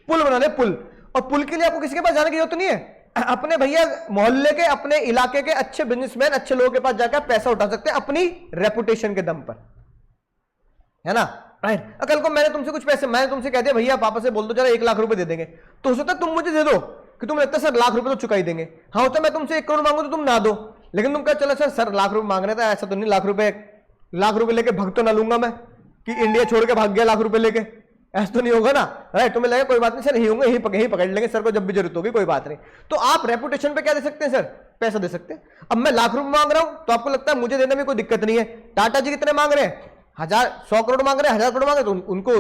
पुल बना लिया, पुल। और पुल के लिए आपको किसी के पास जाने की जरूरत नहीं है, अपने भैया मोहल्ले के, अपने इलाके के अच्छे बिजनेसमैन, अच्छे लोगों के पास जाकर पैसा उठा सकते हैं अपनी रेपुटेशन के दम पर, है ना, राइट। कल को मैंने तुमसे कुछ पैसे, मैंने तुमसे कह दिया भैया पापा से बोल दो जरा 1 लाख रुपए दे देंगे, तो हो सकता है तुम मुझे दे दो कि तुम लगता है सर लाख रुपए तो चुका ही देंगे। हाँ होता है मैं तुमसे 1 करोड़ मांगू तो तुम ना दो, लेकिन तुम कह चलो सर लाख रुपए मांग रहे थे, ऐसा तो नहीं लाख रुपए लेके भग तो ना लूंगा मैं कि इंडिया छोड़ के भाग गया लाख रुपए लेके, ऐसा तो नहीं होगा ना, राइट? तुम्हें लगेगा कोई बात नहीं सर, यही होंगे, यही पकड़ लेंगे सर को जब भी जरूरत होगी, कोई बात नहीं। तो आप रेपुटेशन पे क्या दे सकते हैं सर? पैसा दे सकते हैं। अब मैं लाख रुपए मांग रहा हूं तो आपको लगता है मुझे देने में कोई दिक्कत नहीं है। टाटा जी कितने मांग रहे हैं? 100 करोड़ मांग रहे हैं, 1000 करोड़ मांग रहे हैं, तो उनको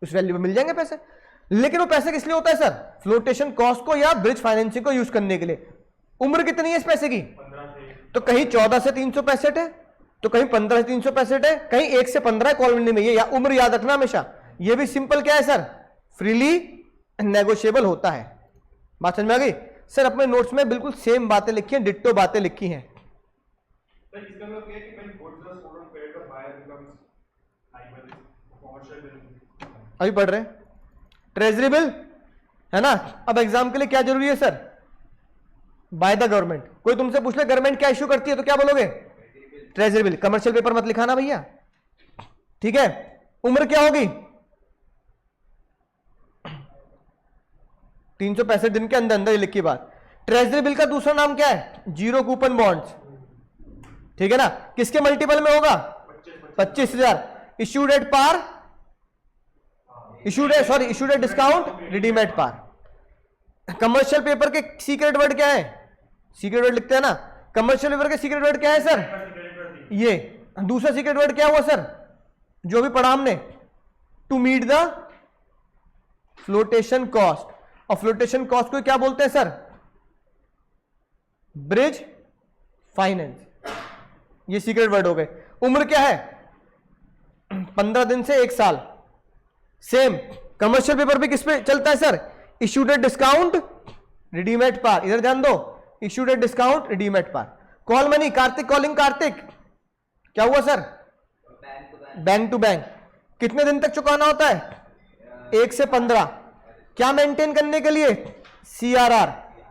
उस वैल्यू पे मिल जाएंगे पैसे। लेकिन वो पैसे किस लिए होता है सर? फ्लोटेशन कॉस्ट को या ब्रिज फाइनेंसिंग को यूज करने के लिए। उम्र कितनी है इस पैसे की? तो कहीं 14 से 365 है, तो कहीं 15 से 365 है, कहीं 1 से 15 कॉलोनी में। ये या उम्र याद रखना हमेशा। ये भी सिंपल क्या है सर? फ्रीली नेगोशिएबल होता है। बात समझ में आ गई? सर अपने नोट्स में बिल्कुल सेम बातें लिखी हैं, डिट्टो बातें लिखी हैं। अभी पढ़ रहे हैं ट्रेजरी बिल, है ना? अब एग्जाम के लिए क्या जरूरी है सर? By the government. कोई तुमसे पूछ ले गवर्नमेंट क्या इश्यू करती है तो क्या बोलोगे? Treasury bill. कमर्शियल पेपर मत लिखाना भैया, ठीक है? उम्र क्या होगी? 365 दिन के अंदर अंदर ही लिखी बात। ट्रेजरी बिल का दूसरा नाम क्या है? जीरो कूपन बॉन्ड्स, ठीक है ना? किसके मल्टीपल में होगा? 25,000। Issued at par, issued at discount, redeem at par. Commercial paper के सीक्रेट वर्ड क्या है? सीक्रेट वर्ड लिखते हैं ना। कमर्शियल पेपर के सीक्रेट वर्ड क्या है सर? ये। दूसरा सीक्रेट वर्ड क्या हुआ सर जो भी पढ़ा हमने? To meet the flotation cost. और फ्लोटेशन कॉस्ट को क्या बोलते हैं सर? Bridge finance. ये सीक्रेट वर्ड हो गए। उम्र क्या है? 15 दिन से 1 साल। सेम कमर्शियल पेपर भी किस पे चलता है sir? Issued at discount, redeem at par. इधर ध्यान दो, issued at discount, redeem at par. Call money, Kartik calling Kartik, क्या हुआ सर? Bank to bank. कितने दिन तक चुकाना होता है? 1 से 15। क्या मेंटेन करने के लिए? CRR।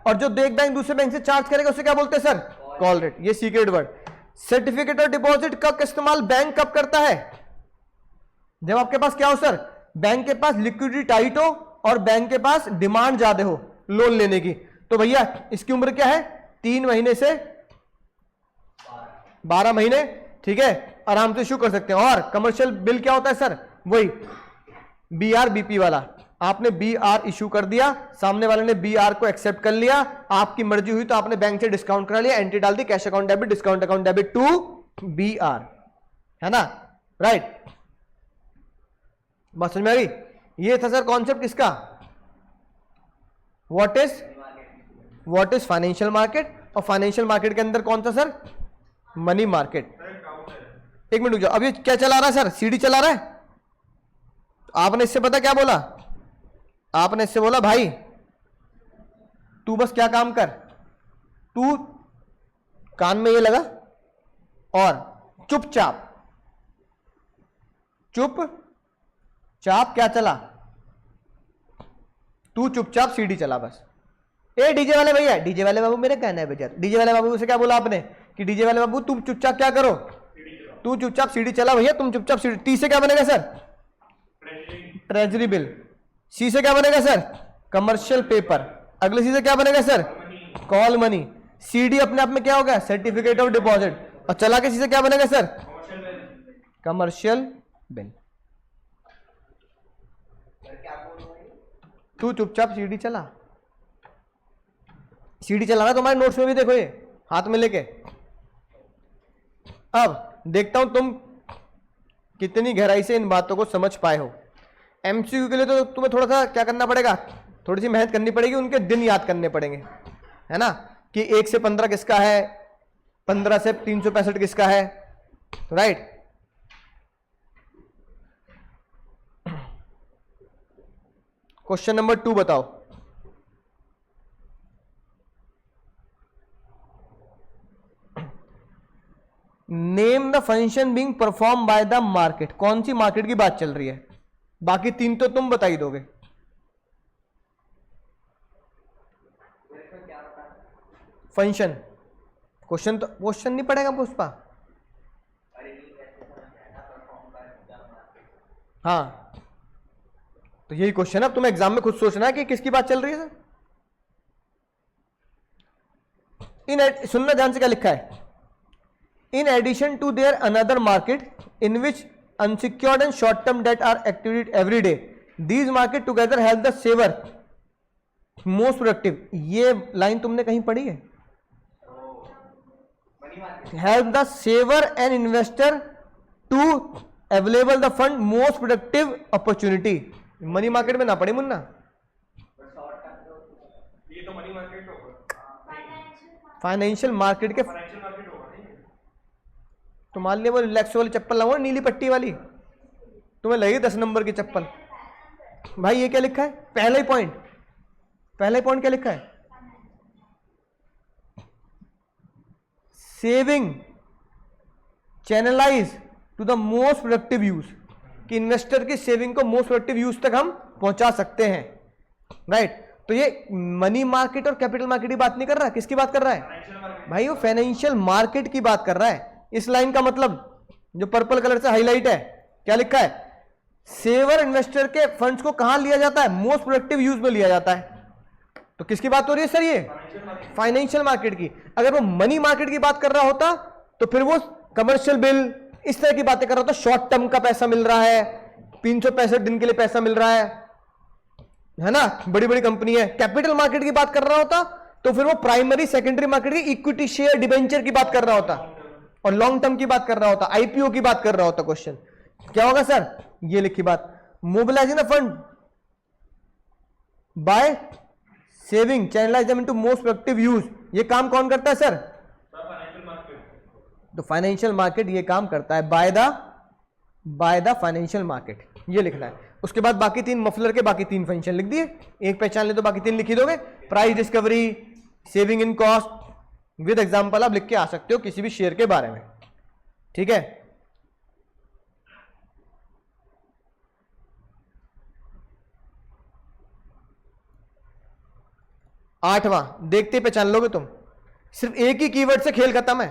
और जो एक बैंक दूसरे बैंक से चार्ज करेगा उसे क्या बोलते हैं सर? Call rate. ये secret word. Certificate of deposit का इस्तेमाल बैंक कब करता है? जब आपके पास क्या हो सर? बैंक के पास लिक्विडिटी टाइट हो और बैंक के पास डिमांड ज्यादा हो लोन लेने की। तो भैया इसकी उम्र क्या है? 3 महीने से 12 महीने, ठीक है? आराम से इश्यू कर सकते हैं। और कमर्शियल बिल क्या होता है सर? वही BR-BP वाला। आपने BR इश्यू कर दिया, सामने वाले ने BR को एक्सेप्ट कर लिया, आपकी मर्जी हुई तो आपने बैंक से डिस्काउंट करा लिया, एंट्री डाल दी, cash account debit, discount account debit to BR, है ना? राइट। बात समझ में आ गई? ये था सर कॉन्सेप्ट किसका? What is financial market. और फाइनेंशियल मार्केट के अंदर कौन सा सर? Money market. एक मिनट रुक जाओ, अब ये क्या चला रहा है सर? CD चला रहा है। आपने इससे पता क्या बोला? आपने इससे बोला भाई तू बस क्या काम कर, तू कान में ये लगा और चुपचाप क्या चला? तू चुपचाप CD चला बस। ए डीजे वाले भैया, डीजे वाले बाबू मेरे कहना है बेचार, डीजे वाले बाबू से क्या बोला आपने कि डीजे वाले बाबू तुम चुपचाप क्या करो? तू चुपचाप CD चला भैया, तुम चुपचाप CD। T से क्या बनेगा सर? Treasury bill. C से क्या बनेगा सर? Commercial paper. अगले C से क्या बनेगा सर? Call money. CD अपने आप में क्या होगा? Certificate of deposit. और चला के C से क्या बनेगा सर? Commercial bill. तू चुपचाप CD चला। CD चलाना तुम्हारे नोट्स में भी देखो, ये हाथ में लेके। अब देखता हूं तुम कितनी गहराई से इन बातों को समझ पाए हो। MCQ के लिए तो तुम्हें थोड़ा सा क्या करना पड़ेगा? थोड़ी सी मेहनत करनी पड़ेगी, उनके दिन याद करने पड़ेंगे, है ना? कि 1 से 15 किसका है, 15 से 365 किसका है, राइट? क्वेश्चन नंबर 2 बताओ। Name the function being perform by the market. कौन सी मार्केट की बात चल रही है? बाकी 3 तो तुम बता ही दोगे। फंक्शन क्वेश्चन नहीं पड़ेगा पुष्पा? हाँ, तो यही क्वेश्चन है। अब तुम्हें एग्जाम में खुद सोचना है कि किसकी बात चल रही है सर। सुनना ध्यान से क्या लिखा है? In addition to their another market in which unsecured and short-term debt are activated every day, these market together help the saver most productive, ये लाइन तुमने कहीं पढ़ी है? Help the saver and investor to available the fund most productive opportunity. Money market में ना पढ़ी मुन्ना? ये तो मनी मार्केट होगा, फाइनेंशियल मार्केट के फाइनेंशियल मार्केट होगा नहीं? तो मान लिया वो रिलैक्सो वाली चप्पल लाऊंगा, नीली पट्टी वाली, तुम्हें लगी 10 नंबर की चप्पल। भाई ये क्या लिखा है? पहला ही पॉइंट क्या लिखा है? Saving channelise to the most productive use, कि इन्वेस्टर की सेविंग को मोस्ट प्रोडक्टिव यूज तक हम पहुंचा सकते हैं, राइट? तो ये मनी मार्केट और कैपिटल मार्केट की बात नहीं कर रहा, किसकी बात कर रहा है भाई? वो फाइनेंशियल मार्केट की बात कर रहा है। इस लाइन का मतलब जो पर्पल कलर से हाईलाइट है, क्या लिखा है? सेवर इन्वेस्टर के फंड्स को कहां लिया जाता है? मोस्ट प्रोडक्टिव यूज में लिया जाता है। तो किसकी बात हो रही है सर? ये फाइनेंशियल मार्केट की। अगर वो मनी मार्केट की बात कर रहा होता तो फिर वो कमर्शियल बिल इस तरह की बातें कर रहा होता, शॉर्ट टर्म का पैसा मिल रहा है, 365 दिन के लिए पैसा मिल रहा है ना, बड़ी बड़ी कंपनी है। कैपिटल मार्केट की बात कर रहा होता तो फिर वो प्राइमरी सेकेंडरी मार्केट की इक्विटी शेयर डिबेंचर की बात कर रहा होता और लॉन्ग टर्म की बात कर रहा होता, आईपीओ की बात कर रहा होता। क्वेश्चन क्या होगा सर? ये लिखी बात, mobilising the fund by saving channelise them into most productive use, ये काम कौन करता है सर? Financial market. तो फाइनेंशियल मार्केट ये काम करता है बाय द फाइनेंशियल मार्केट, ये लिखना है। उसके बाद बाकी 3 मफलर के बाकी 3 फंक्शन लिख दिए, एक पहचान ले तो बाकी 3 लिखी दोगे। Price discovery, saving in cost, with example आप लिख के आ सकते हो किसी भी शेयर के बारे में, ठीक है? आठवां, देखते पहचान लोगे तुम, सिर्फ एक ही कीवर्ड से खेल खत्म है।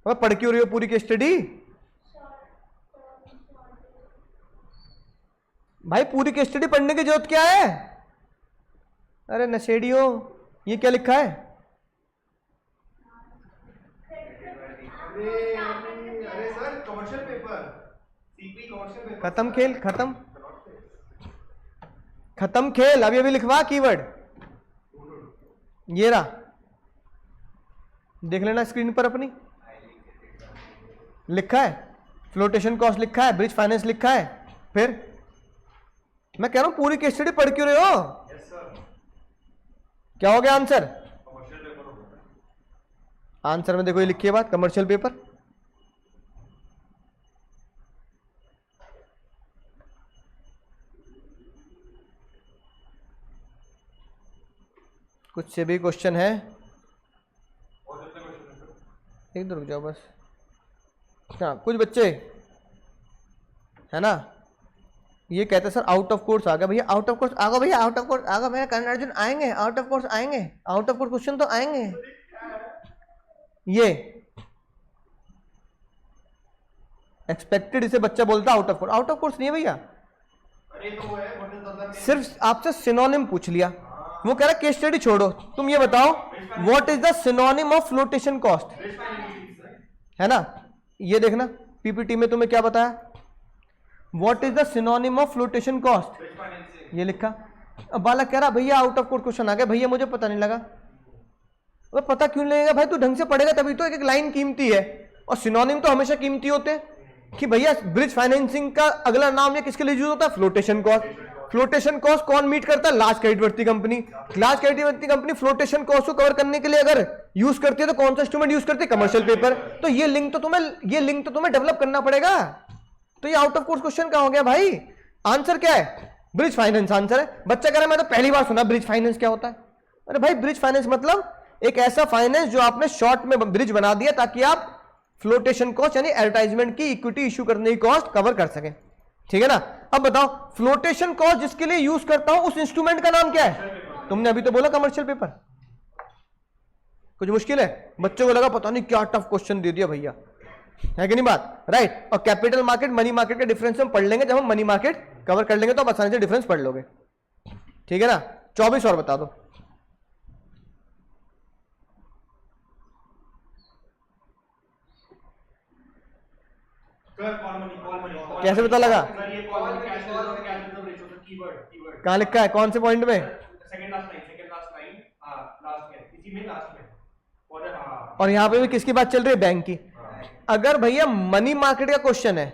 अब पढ़ क्यों रही हो पूरी की स्टडी? भाई पूरी की स्टडी पढ़ने की जरूरत क्या है? अरे नशेड़ियों, ये क्या लिखा है? अरे sir commercial paper, CP commercial paper. खत्म खेल, अभी लिखवा कीवर्ड, ये रहा, देख लेना स्क्रीन पर अपनी, लिखा है फ्लोटेशन कॉस्ट, लिखा है ब्रिज फाइनेंस, लिखा है। फिर मैं कह रहा हूं पूरी केस स्टडी पढ़ क्यों रहे हो? Yes sir. क्या हो गया आंसर? कमर्शियल पेपर होगा। आंसर में देखो ये लिखी है बात, कमर्शियल पेपर। कुछ से भी क्वेश्चन है? और कितने क्वेश्चन है सर? एक दो रुक जाओ बस। हाँ, कुछ बच्चे है ना, ये कहते हैं सर आउट ऑफ कोर्स आ गया भैया, आउट ऑफ कोर्स आ गया भैया, आउट ऑफ कोर्स आ गया भैया, कर्ण अर्जुन आएंगे, आउट ऑफ कोर्स आएंगे, आउट ऑफ कोर्स क्वेश्चन तो आएंगे। ये एक्सपेक्टेड इसे बच्चा बोलता आउट ऑफ कोर्स नहीं है भैया, अरे तो वो है व्हाट इज द सिर्फ आपसे सिनोनिम पूछ लिया। वो कह रहा केस स्टडी छोड़ो, तुम ये बताओ what is the synonym of flotation cost, है ना? ये देखना पीपीटी में तुम्हें क्या बताया, what is the synonym of flotation cost, ये लिखा। अब बालक कह रहा भैया आउट ऑफ कोर्स क्वेश्चन आ गया भैया, मुझे पता नहीं लगा। वो पता क्यों नहीं लगेगा भाई? तू ढंग से पढ़ेगा तभी तो। एक एक लाइन कीमती है और सिनोनिम तो हमेशा कीमती होते हैं। कि भैया ब्रिज फाइनेंसिंग का अगला नाम ये किसके लिए यूज होता है? Flotation cost. फ्लोटेशन कॉस्ट कौन मीट करता है? Large creditworthy company. Large creditworthy company flotation cost को कवर करने के लिए अगर यूज करती है तो कौन सा इंस्ट्रूमेंट यूज करती है? Commercial paper. तो ये लिंक तो तुम्हें डेवलप करना पड़ेगा। तो ये आउट ऑफ कोर्स क्वेश्चन कहां हो गया भाई? आंसर क्या है? ब्रिज फाइनेंस आंसर है। बच्चा कह रहा है मैं तो पहली बार सुना ब्रिज फाइनेंस क्या होता है। अरे भाई ब्रिज फाइनेंस मतलब एक ऐसा फाइनेंस जो आपने शॉर्ट में ब्रिज बना दिया ताकि आप फ्लोटेशन कॉस्ट यानी एडवर्टाइजमेंट की इक्विटी इश्यू करने की कॉस्ट कवर कर सके। ठीक है ना? अब बताओ फ्लोटेशन कॉस्ट जिसके लिए यूज करता हूं उस इंस्ट्रूमेंट का नाम क्या है? तुमने अभी तो बोला कमर्शियल पेपर। कुछ मुश्किल है? बच्चों को लगा पता नहीं क्या टफ क्वेश्चन दे दिया भैया, है कि नहीं बात? राइट। और कैपिटल मार्केट मनी मार्केट का डिफरेंस हम पढ़ लेंगे जब हम मनी मार्केट कवर कर लेंगे तो आप आसानी से डिफरेंस पढ़ लोगे। ठीक है ना? 24 और बता दो। कॉल मनी कैसे पता लगा? सर ये call cash reserve ratio sir keyword कहाँ लिखा है, कौन से पॉइंट में? सेकंड लास्ट लाइन हां लास्ट में, इसी में लास्ट में। और हां, और यहाँ पे भी किसकी बात चल रही है? बैंक की। अगर भैया मनी मार्केट का क्वेश्चन है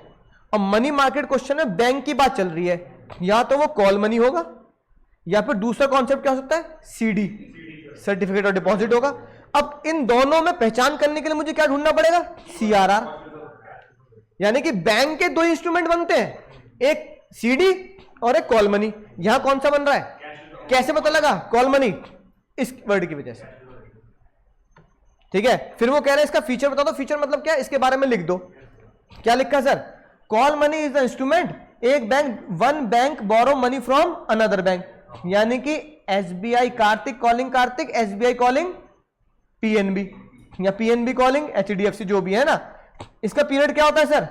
और मनी मार्केट क्वेश्चन में बैंक की बात चल रही है, या तो वो कॉल मनी होगा या फिर दूसरा कॉन्सेप्ट क्या हो सकता है? सीडी, सर्टिफिकेट ऑफ डिपॉजिट होगा। अब इन दोनों में पहचान करने के लिए मुझे क्या ढूंढना पड़ेगा? सीआरआर। यानी कि बैंक के दो इंस्ट्रूमेंट बनते हैं, एक सीडी और एक कॉल मनी। यहां कौन सा बन रहा है? कैसे पता लगा? कॉल मनी, इस वर्ड की वजह से। ठीक है, फिर वो कह रहे हैं इसका फीचर बता दो। फीचर मतलब क्या है? इसके बारे में लिख दो। क्या लिखा sir? Call money is the instrument एक bank, one bank borrow money from another bank. यानी कि SBI Kartik calling Kartik, SBI calling PNB, या पीएनबी कॉलिंग एचडीएफसी, जो भी है ना। इसका पीरियड क्या होता है सर?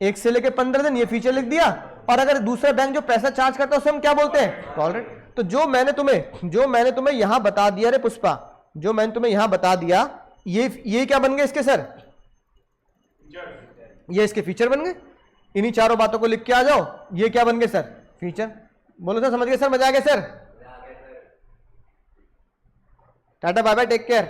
1 से लेकर 15 दिन। ये फीचर लिख दिया। और अगर दूसरा बैंक जो पैसा चार्ज करता है उसे हम क्या बोलते हैं? Call rate. तो जो मैंने तुम्हें यहां बता दिया रे पुष्पा, जो मैंने तुम्हें यहां बता दिया, ये क्या बन गए इसके सर? ये इसके फीचर बन गए। इन्हीं चारों बातों को लिख के आ जाओ। ये क्या बन गए सर? फीचर। बोलो सर, समझ गए सर? मजा आ गया sir? Tata bye bye, take care.